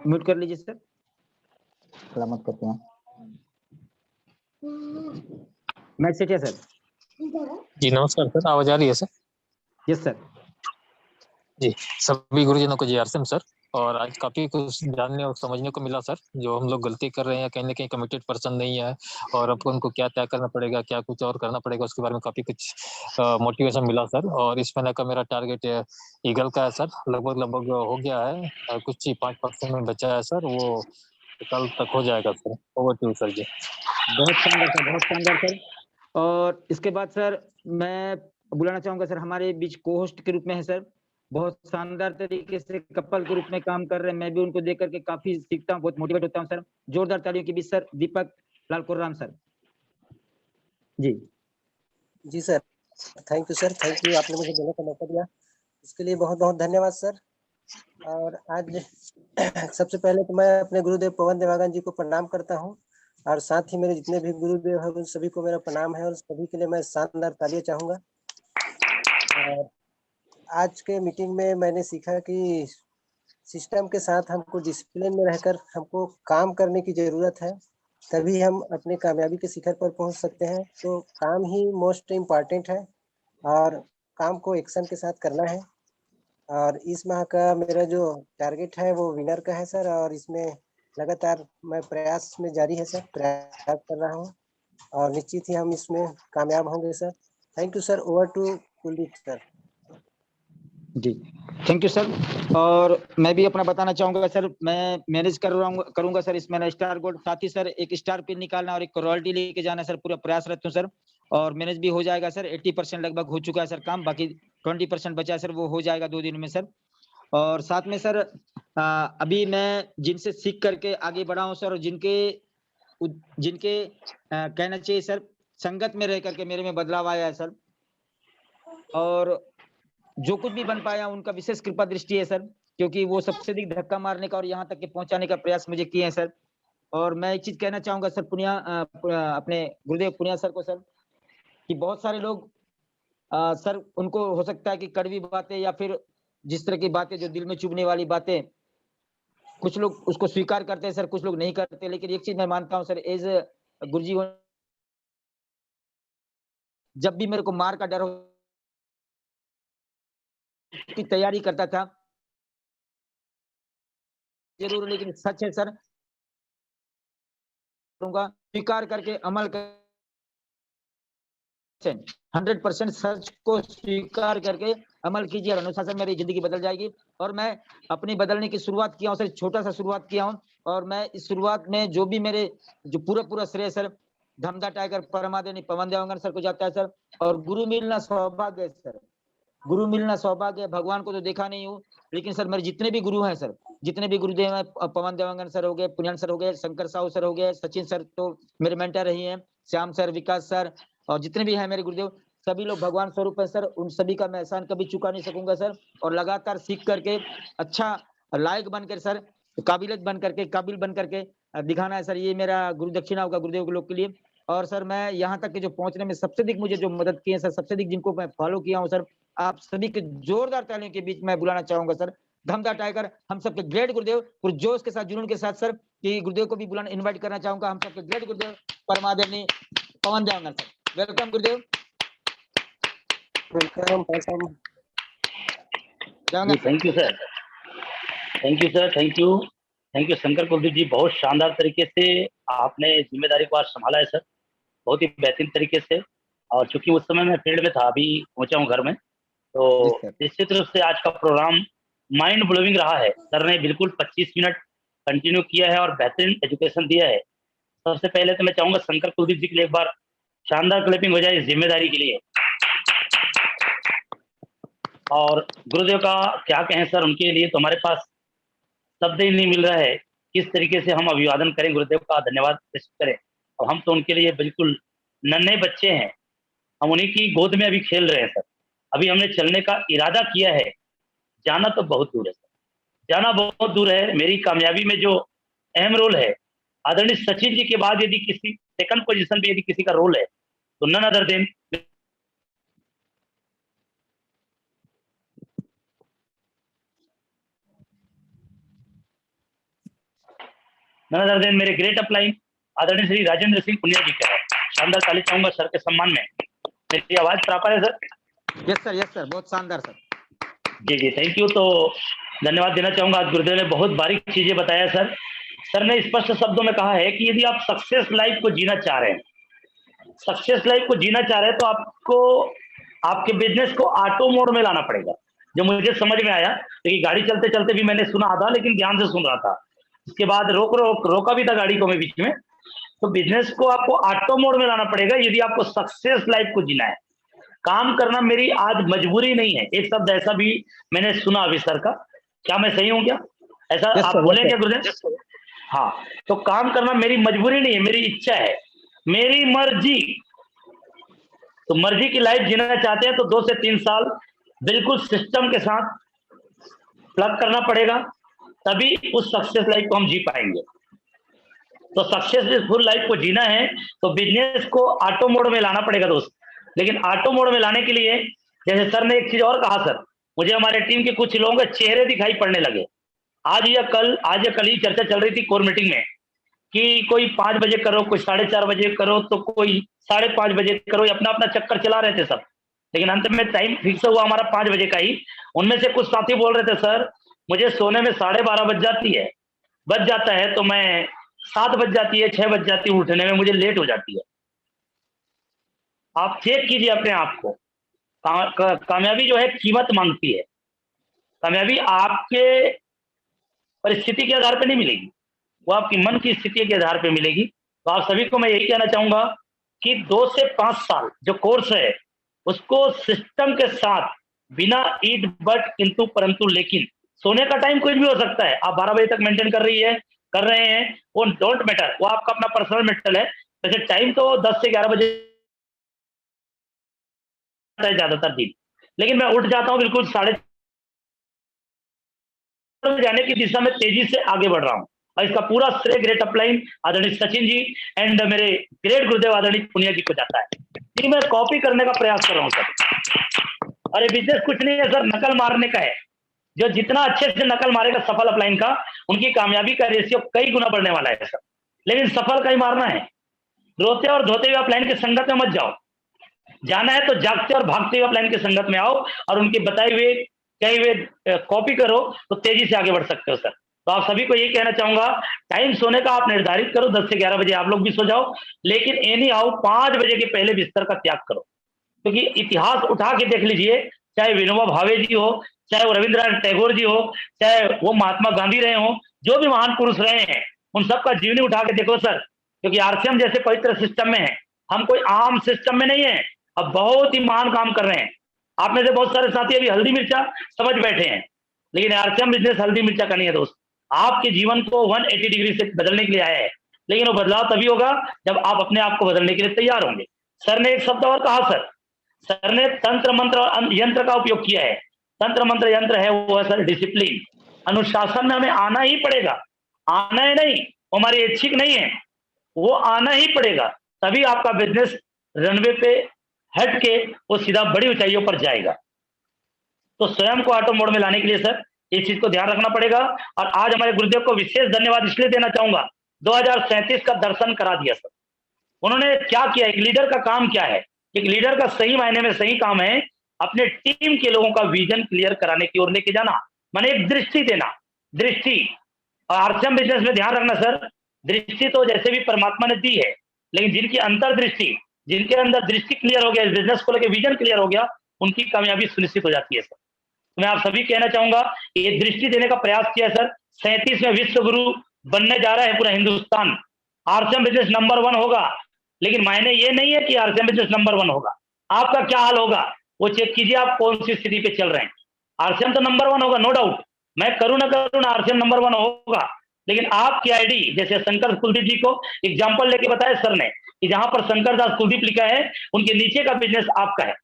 म्यूट कर लीजिए सर। सलामत करते हैं महेश सेठिया सर। जी नमस्कार सर, आवाज आ रही है सर? यस सर जी। सभी गुरुजनों को JRCM सर। और आज काफी कुछ जानने और समझने को मिला सर, जो हम लोग गलती कर रहे हैं, कहीं ना कहीं कमिटेड पर्सन नहीं है और अपन को क्या तय करना पड़ेगा, क्या कुछ और करना पड़ेगा, उसके बारे में काफी कुछ मोटिवेशन मिला सर। और इस महीने का मेरा टारगेट ईगल का है सर, लगभग हो गया है, कुछ ही 5% में बचा है सर, वो कल तक हो जाएगा सर। ओवर टू सर जी। बहुत शानदार सर, बहुत शानदार सर। और इसके बाद सर मैं बुलाना चाहूंगा सर, हमारे बीच को होस्ट के रूप में है सर बहुत शानदार तरीके से कपल के रूप में काम कर रहे हैं। मैं भी उनको देख करके काफी सीखता हूँ, बहुत मोटिवेट होता हूँ सर। जोरदार तालियों के बीच सर दीपक लाल कुर्राम सर। जी जी sir, thank you sir, thank you, आपने मुझे बोलने का मौका दिया, इसके लिए बहुत बहुत धन्यवाद सर। और आज सबसे पहले तो मैं अपने गुरुदेव पवन देवागन जी को प्रणाम करता हूँ, और साथ ही मेरे जितने भी गुरुदेव हैं उन सभी को मेरा प्रणाम है, और सभी के लिए मैं शानदार तालियां चाहूँगा। और आज के मीटिंग में मैंने सीखा कि सिस्टम के साथ हमको डिसिप्लिन में रहकर हमको काम करने की ज़रूरत है, तभी हम अपने कामयाबी के शिखर पर पहुंच सकते हैं। तो काम ही मोस्ट इम्पॉर्टेंट है, और काम को एक्शन के साथ करना है। और इस माह का मेरा जो टारगेट है वो विनर का है सर, और इसमें लगातार मैं प्रयास में जारी है सर, प्रयास कर रहा हूँ, और निश्चित ही हम इसमें कामयाब होंगे sir. Thank you sir. Over to Kuldeep sir. Ji thank you sir. और मैं भी अपना बताना चाहूंगा सर, मैं मैनेज करूंगा सर इसमें स्टार गोल्ड, साथ ही सर एक स्टार पिन निकालना और एक रॉयल्टी लेके जाना सर, पूरा प्रयासरत हूँ सर। और मैनेज भी हो जाएगा सर, 80% लगभग हो चुका है सर काम, बाकी 20% बचा है सर, वो हो जाएगा 2 दिन में सर। और साथ में सर अभी मैं जिनसे सीख करके आगे बढ़ा हूँ सर, और जिनके कहना चाहिए सर संगत में रह करके मेरे में बदलाव आया है सर, और जो कुछ भी बन पाया उनका विशेष कृपा दृष्टि है सर, क्योंकि वो सबसे अधिक धक्का मारने का और यहाँ तक के पहुंचाने का प्रयास मुझे किए हैं सर। और मैं एक चीज कहना चाहूंगा सर अपने गुरुदेव पुनिया सर को सर, कि बहुत सारे लोग सर उनको हो सकता है कि कड़वी बातें या फिर जिस तरह की बातें जो दिल में चुभने वाली बातें, कुछ लोग उसको स्वीकार करते हैं सर, कुछ लोग नहीं करते। लेकिन एक चीज मैं मानता हूँ सर, एज गुरुजी जब भी मेरे को मार का डर की तैयारी करता था जरूर, लेकिन सच है सर, स्वीकार करके अमल कर 100% सच को स्वीकार करके अमल कीजिए और अनुशासन मेरी जिंदगी बदल जाएगी। और मैं अपनी बदलने की शुरुआत किया हूँ सर, छोटा सा शुरुआत किया हूँ, और मैं इस शुरुआत में जो भी मेरे जो पूरा श्रेय sir Dhamdha tiger परमादेवी Pawan Dewangan sir को जाता है सर। और गुरु मिलना सौभाग्य है सर, गुरु मिलना सौभाग्य है। भगवान को तो देखा नहीं हूँ, लेकिन सर मेरे जितने भी गुरु हैं सर, जितने भी गुरुदेव हैं, पवन देवांगन सर हो गए, पुनियान सर हो गए, शंकर साहू सर हो गए, सचिन सर तो मेरे मेंटर रही हैं, श्याम सर, विकास सर, और जितने भी हैं मेरे गुरुदेव, सभी लोग भगवान स्वरूप है सर। उन सभी का मैं एहसान कभी चुका नहीं सकूंगा सर। और लगातार सीख करके अच्छा लायक बनकर सर, काबिलियत बन करके, काबिल बन करके दिखाना है सर, ये मेरा गुरु दक्षिणा होगा गुरुदेव के लोग के लिए। और सर मैं यहाँ तक के जो पहुंचने में सबसे अधिक मुझे जो मदद की है सर, सबसे अधिक जिनको मैं फॉलो किया हूँ सर, आप सभी के जोरदार तालियों के बीच मैं बुलाना चाहूंगा सर धमधा टाइगर, हम सबके ग्रेट गुरुदेव, पूरे जोश के साथ, जुनून के साथ सर, कि गुरुदेव को भी बुलाना इनवाइट करना चाहूंगा, हम सबके ग्रेट गुरुदेव परमादेवी पवन देवांगन सर। वेलकम गुरुदेव। Welcome. Thank you sir, thank you sir, thank you Shankar Kuldeep ji, बहुत शानदार तरीके से आपने जिम्मेदारी को आज संभाला है सर, बहुत ही बेहतरीन तरीके से। और चूंकि उस समय मैं फील्ड में था, अभी पहुंचा हूं घर में, तो निश्चित रूप से आज का प्रोग्राम माइंड ब्लोइंग रहा है। सर ने बिल्कुल 25 मिनट कंटिन्यू किया है और बेहतरीन एजुकेशन दिया है। सबसे पहले तो मैं चाहूंगा शंकर कुलदीप जी के लिए एक बार शानदार क्लैपिंग हो जाए इस जिम्मेदारी के लिए। और गुरुदेव का क्या कहें सर, उनके लिए तो हमारे पास शब्द ही नहीं मिल रहा है, किस तरीके से हम अभिवादन करें, गुरुदेव का धन्यवाद करें। और हम तो उनके लिए बिल्कुल नन्हे बच्चे हैं, हम उन्हीं की गोद में अभी खेल रहे हैं सर। अभी हमने चलने का इरादा किया है, जाना तो बहुत दूर है सर, जाना बहुत दूर है। मेरी कामयाबी में जो अहम रोल है, आदरणीय सचिन जी के बाद यदि किसी सेकंड पोजीशन पे यदि किसी का रोल है तो नन अदर देन मेरे ग्रेट अपलाइन आदरणीय श्री राजेंद्र सिंह पुनिया जी का है। शानदार ताली चाहूंगा सर के सम्मान में। मेरी आवाज प्रॉपर है सर? यस सर, बहुत शानदार सर। Ji thank you. तो धन्यवाद देना चाहूंगा, आज गुरुदेव ने बहुत बारीक चीजें बताया सर। सर ने स्पष्ट शब्दों में कहा है कि यदि आप सक्सेस लाइफ को जीना चाह रहे हैं, सक्सेस लाइफ को जीना चाह रहे हैं, तो आपको आपके बिजनेस को ऑटो मोड में लाना पड़ेगा। जो मुझे समझ में आया, क्योंकि गाड़ी चलते चलते भी मैंने सुना था, लेकिन ध्यान से सुन रहा था, इसके बाद रोका भी था गाड़ी को मैं बीच में। तो बिजनेस को आपको ऑटो मोड में लाना पड़ेगा यदि आपको सक्सेस लाइफ को जीना है। काम करना मेरी आज मजबूरी नहीं है। एक शब्द ऐसा भी मैंने सुना अभी सर का, क्या मैं सही हूँ क्या? ऐसा Yes, आप sir, बोले yes, क्या गुरुदेव? हाँ, तो काम करना मेरी मजबूरी नहीं है, मेरी इच्छा है, मेरी मर्जी। तो मर्जी की लाइफ जीना चाहते हैं तो 2 से 3 साल बिल्कुल सिस्टम के साथ प्लग करना पड़ेगा, तभी उस सक्सेस लाइफ को हम जी पाएंगे। तो सक्सेसफुल लाइफ को जीना है तो बिजनेस को ऑटो मोड में लाना पड़ेगा दोस्त। लेकिन ऑटो मोड में लाने के लिए जैसे सर ने एक चीज और कहा सर, मुझे हमारे टीम के कुछ लोगों के चेहरे दिखाई पड़ने लगे। आज या कल ही चर्चा चल रही थी कोर मीटिंग में कि कोई 5 बजे करो, कोई 4:30 बजे करो, तो कोई 5:30 बजे करो, अपना अपना चक्कर चला रहे थे सब। लेकिन अंत में टाइम फिक्स हुआ हमारा 5 बजे का ही। उनमें से कुछ साथी बोल रहे थे सर मुझे सोने में 12:30 बज जाता है, तो मैं 7 बज जाती है, 6 बज जाती है, उठने में मुझे लेट हो जाती है। आप चेक कीजिए अपने आप को। कामयाबी जो है कीमत मांगती है। कामयाबी आपके परिस्थिति के आधार पर नहीं मिलेगी, वो आपकी मन की स्थिति के आधार पर मिलेगी। तो आप सभी को मैं यही कहना चाहूंगा कि 2 से 5 साल जो कोर्स है उसको सिस्टम के साथ बिना ईट बट किंतु परंतु लेकिन, सोने का टाइम कुछ भी हो सकता है, आप 12 बजे तक मेंटेन कर रहे हैं, वो डोंट मैटर, वो आपका अपना पर्सनल मैटर है। वैसे टाइम तो 10 से 11 बजे ज्यादातर दिन, लेकिन मैं उठ जाता हूँ बिल्कुल 4:30 जाने की दिशा में तेजी से आगे बढ़ रहा हूँ। और इसका पूरा श्रेय ग्रेट अपलाइन आदरणीय सचिन जी एंड मेरे ग्रेट गुरुदेव आदरणीय पुनिया जी को जाता है कि मैं कॉपी करने का प्रयास कर रहा हूँ सर। अरे बिजनेस कुछ नहीं है सर, नकल मारने का है। जो जितना अच्छे से नकल मारेगा सफल अपलाइन का, उनकी कामयाबी का रेशियो कई गुना बढ़ने वाला है सर। लेकिन सफल का ही मारना है। रोते और धोते हुए अपलाइन की संगत में मत जाओ, जाना है तो जागते और भागते हुए अपलाइन की संगत में आओ और उनके बताए हुए कहे हुए कॉपी करो, तो तेजी से आगे बढ़ सकते हो सर। तो आप सभी को यही कहना चाहूंगा, टाइम सोने का आप निर्धारित करो, 10 से 11 बजे आप लोग भी सो जाओ, लेकिन एनी हाउ 5 बजे के पहले बिस्तर का त्याग करो। क्योंकि इतिहास उठा के देख लीजिए, चाहे विनोबा भावे जी हो, चाहे वो रविंद्रनाथ टैगोर जी हो, चाहे वो महात्मा गांधी रहे हो, जो भी महान पुरुष रहे हैं, उन सबका जीवनी उठा के देखो सर। क्योंकि आरसीएम जैसे पवित्र सिस्टम में है, हम कोई आम सिस्टम में नहीं है, अब बहुत ही महान काम कर रहे हैं। आप में से बहुत सारे साथी अभी हल्दी मिर्चा समझ बैठे हैं, लेकिन आरसीएम बिजनेस हल्दी मिर्चा का नहीं है दोस्त। आपके जीवन को 180 डिग्री से बदलने के लिए आया है, लेकिन वो बदलाव तभी होगा जब आप अपने आप को बदलने के लिए तैयार होंगे। सर ने एक शब्द और कहा सर ने तंत्र मंत्र और यंत्र का उपयोग किया है। तंत्र मंत्र यंत्र है वो है सर डिसिप्लिन, अनुशासन में हमें आना ही पड़ेगा। आना है नहीं, हमारी इच्छिक नहीं है, वो आना ही पड़ेगा, तभी आपका बिजनेस रनवे पे हट के वो सीधा बड़ी ऊंचाइयों पर जाएगा। तो स्वयं को ऑटो मोड में लाने के लिए सर इस चीज को ध्यान रखना पड़ेगा। और आज हमारे गुरुदेव को विशेष धन्यवाद इसलिए देना चाहूंगा, 2037 का दर्शन करा दिया सर। उन्होंने क्या किया, एक लीडर का काम क्या है? एक लीडर का सही मायने में सही काम है अपने टीम के लोगों का विजन क्लियर कराने की ओर लेके जाना, माने एक दृष्टि देना। दृष्टि और आरसीएम बिजनेस में ध्यान रखना सर, दृष्टि तो जैसे भी परमात्मा ने दी है, लेकिन जिनकी अंतर्दृष्टि, जिनके अंदर दृष्टि क्लियर हो गया, बिजनेस को लेकर विजन क्लियर हो गया, उनकी कामयाबी सुनिश्चित हो जाती है सर। मैं आप सभी कहना चाहूंगा, ये दृष्टि देने का प्रयास किया सर। 37वें विश्व गुरु बनने जा रहा है पूरा हिंदुस्तान। आरसीएम बिजनेस नंबर 1 होगा, लेकिन मायने ये नहीं है कि आरसीएम बिजनेस नंबर 1 होगा। आपका क्या हाल होगा वो चेक कीजिए, आप कौन सी स्थिति पे चल रहे हैं। आरसीएम तो नंबर 1 होगा, नो डाउट। मैं करूं ना करूं, आरसीएम नंबर 1 होगा, लेकिन आपकी आईडी, जैसे शंकर कुलदीप जी को एग्जाम्पल लेके बताया सर ने कि जहां पर शंकर दास कुलदीप लिखा है, उनके नीचे का बिजनेस आपका है।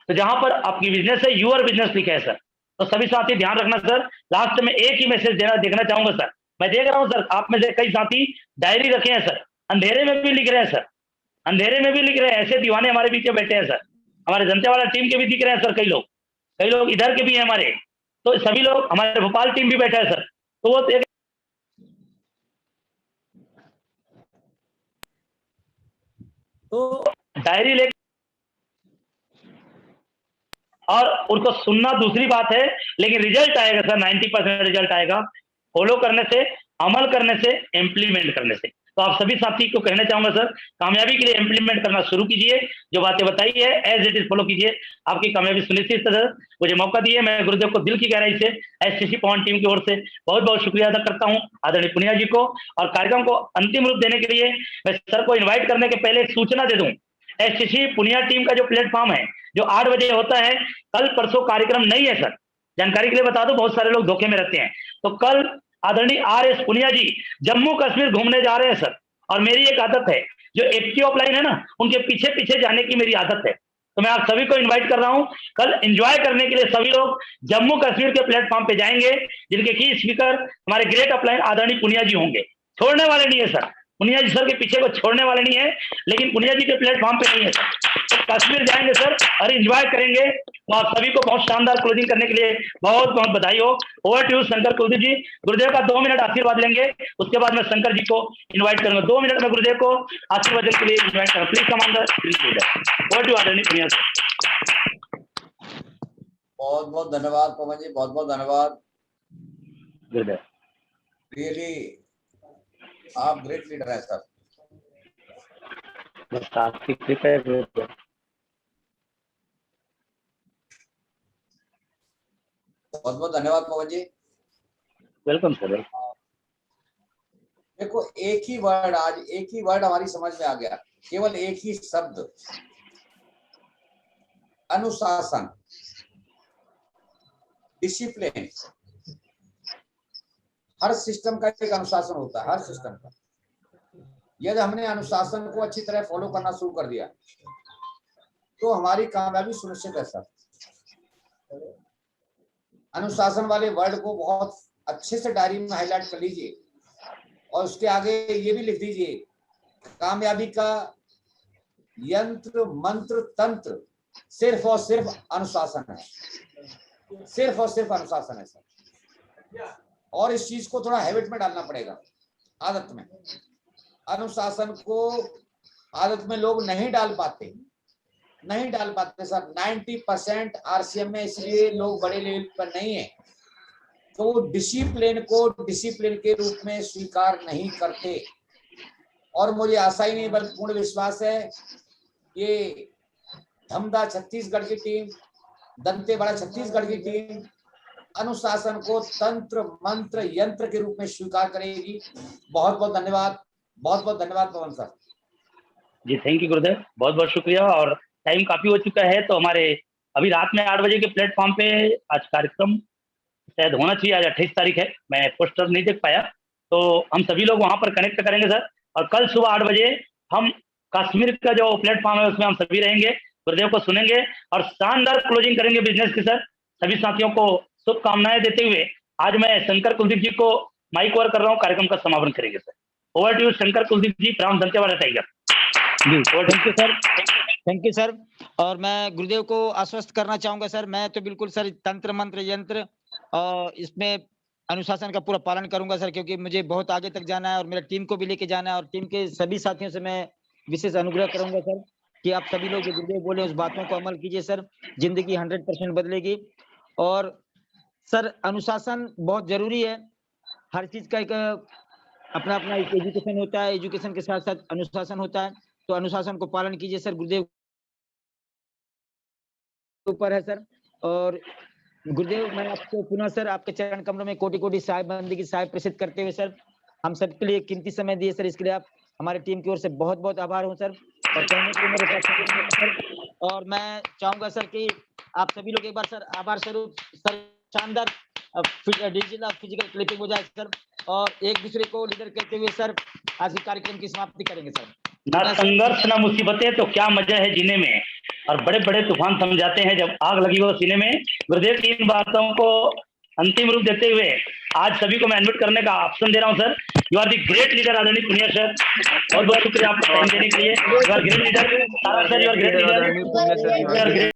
तो जहां पर आपकी बिजनेस है, यूर बिजनेस लिखा है सर। तो सभी साथी ध्यान रखना सर। लास्ट में एक ही मैसेज देखना चाहूंगा सर। मैं देख रहा हूं सर, आप में से कई साथी डायरी रखे हैं सर, अंधेरे में भी लिख रहे हैं सर, अंधेरे में भी लिख रहे हैं। ऐसे दीवाने हमारे बीच में बैठे हैं सर, हमारे जनता वाला टीम के भी दिख रहे हैं सर, कई लोग इधर के भी हैं हमारे। तो सभी लोग, हमारे भोपाल टीम भी बैठा है सर। तो वो एक तो डायरी ले और उनको सुनना दूसरी बात है, लेकिन रिजल्ट आएगा सर, 90% रिजल्ट आएगा फॉलो करने से, अमल करने से, इम्प्लीमेंट करने से। तो आप सभी साथी को कहना चाहूंगा सर, कामयाबी के लिए इम्प्लीमेंट करना शुरू कीजिए, जो बातें बताई है एज इट इज फॉलो कीजिए, आपकी कामयाबी सुनिश्चित है सर। मुझे मौका दिए, मैं गुरुदेव को दिल की गहराई से एसटीसी पवन टीम की ओर से बहुत बहुत शुक्रिया अदा करता हूं आदरणीय पुनिया जी को। और कार्यक्रम को अंतिम रूप देने के लिए मैं सर को इन्वाइट करने के पहले एक सूचना दे दूं, एसटीसी पुनिया टीम का जो प्लेटफॉर्म है, जो 8 बजे होता है। कल परसों कार्यक्रम नहीं है सर, जानकारी के लिए बता दो, बहुत सारे लोग धोखे में रहते हैं। तो कल आदरणीय RS पुनिया जी जम्मू कश्मीर घूमने जा रहे हैं सर, और मेरी एक आदत है, जो एक्टिव ऑफलाइन है ना, उनके पीछे पीछे जाने की मेरी आदत है। तो मैं आप सभी को इनवाइट कर रहा हूं, कल एंजॉय करने के लिए सभी लोग जम्मू कश्मीर के प्लेटफॉर्म पे जाएंगे, जिनके की स्पीकर हमारे ग्रेट अपलाइन आदरणीय पुनिया जी होंगे। छोड़ने वाले नहीं है सर, पुनिया जी सर के पीछे को छोड़ने वाले नहीं है, लेकिन पुनिया जी के प्लेटफॉर्म पे नहीं है सर। तो कश्मीर जाएंगे सर और एंजॉय करेंगे। तो आप सभी को बहुत शानदार क्लोजिंग करने के लिए बहुत बहुत बधाई हो। ओवर टू शंकर कुलदीप जी, गुरुदेव का 2 मिनट आशीर्वाद लेंगे, उसके बाद मैं शंकर जी को इन्वाइट करूंगा। 2 मिनट में गुरुदेव को आशीर्वाद के लिए इन्वाइट करूंगा। प्लीज कमांडर, ओवर टू आदरणीय पुनिया सर। बहुत बहुत धन्यवाद पवन जी, बहुत बहुत धन्यवाद। गुरुदेव रियली आप ग्रेट लीडर है सर। बस आपकी कृपा है गुरुदेव। बहुत बहुत धन्यवाद पवन जी। Welcome sir. देखो एक ही वर्ड, आज एक ही वर्ड हमारी समझ में आ गया, केवल एक ही शब्द, अनुशासन, डिसिप्लिन। हर सिस्टम का एक अनुशासन होता है, हर सिस्टम का। यदि हमने अनुशासन को अच्छी तरह फॉलो करना शुरू कर दिया तो हमारी कामयाबी सुनिश्चित है सर। अनुशासन वाले वर्ड को बहुत अच्छे से डायरी में हाईलाइट कर लीजिए और उसके आगे ये भी लिख दीजिए, कामयाबी का यंत्र मंत्र तंत्र सिर्फ और सिर्फ अनुशासन है, सिर्फ और सिर्फ अनुशासन है सर। और इस चीज को थोड़ा हैबिट में डालना पड़ेगा, आदत में। अनुशासन को आदत में लोग नहीं डाल पाते, नहीं डाल पाते सर। 90% RCM में इसलिए लोग बड़े लेवल पर नहीं है तो वो डिसिप्लिन को डिसिप्लिन के रूप में स्वीकार नहीं करते। और मुझे आशा ही नहीं बल्कि पूर्ण विश्वास है, ये धमदा छत्तीसगढ़ की टीम, दंतेवाड़ा छत्तीसगढ़ की टीम अनुशासन को तंत्र मंत्र यंत्र के रूप में स्वीकार करेगी। बहुत बहुत धन्यवाद, बहुत बहुत धन्यवाद पवन सर जी। थैंक यू गुरुदेव, बहुत बहुत शुक्रिया। और टाइम काफी हो चुका है, तो हमारे अभी रात में 8 बजे के प्लेटफॉर्म पे आज कार्यक्रम शायद होना चाहिए। आज 28 तारीख है, मैं पोस्टर नहीं देख पाया, तो हम सभी लोग वहां पर कनेक्ट करेंगे सर। और कल सुबह 8 बजे हम कश्मीर का जो प्लेटफॉर्म है उसमें हम सभी रहेंगे, गुरुदेव को सुनेंगे और शानदार क्लोजिंग करेंगे बिजनेस की सर। सभी साथियों को शुभकामनाएं देते हुए आज मैं शंकर कुलदीप जी को माइक ओवर कर रहा हूँ, कार्यक्रम का समापन करेंगे sir. Over to Shankar Kuldeep ji from Dantewada tiger ji. Thank you sir, thank you sir. और मैं गुरुदेव को आश्वस्त करना चाहूंगा सर, मैं तो बिल्कुल सर तंत्र मंत्र यंत्र और इसमें अनुशासन का पूरा पालन करूंगा सर, क्योंकि मुझे बहुत आगे तक जाना है और मेरा टीम को भी लेके जाना है। और टीम के सभी साथियों से मैं विशेष अनुग्रह करूंगा सर कि आप सभी लोग जो गुरुदेव बोले उस बातों को अमल कीजिए सर, जिंदगी 100% बदलेगी। और सर अनुशासन बहुत जरूरी है, हर चीज का एक अपना अपना एक एजुकेशन होता है, एजुकेशन के साथ साथ अनुशासन होता है, तो अनुशासन को पालन कीजिए सर, गुरुदेव ऊपर है सर। और गुरुदेव मैं आपको पुनः सर आपके चरण कमलों में कोटि कोटि साहिब बंदी की साहिब प्रसिद्ध करते हुए सर, हम सबके लिए कीमती समय दिए सर, इसके लिए आप हमारी टीम की ओर से बहुत बहुत आभार हूँ सर। और कहने के लिए मेरे पास सर, और मैं चाहूंगा सर कि आप सभी लोग एक बार सर आभार स्वरूप सर शानदार डिजिटल फिजिकल क्लिपिंग हो जाए सर, और एक दूसरे को लीडर करते हुए सर आज के कार्यक्रम की समाप्ति करेंगे सर। ना संघर्ष ना मुसीबतें तो क्या मजा है जीने में, और बड़े बड़े तूफान थम जाते हैं जब आग लगी हो सीने में। गुरुदेव की इन बातों को अंतिम रूप देते हुए आज सभी को मैं इन्वाइट करने का ऑप्शन दे रहा हूं sir. You are the great leader आदरणीय पुनिया सर, बहुत बहुत शुक्रिया आपका टाइम देने के लिए। You are great leader sir, you are great leader.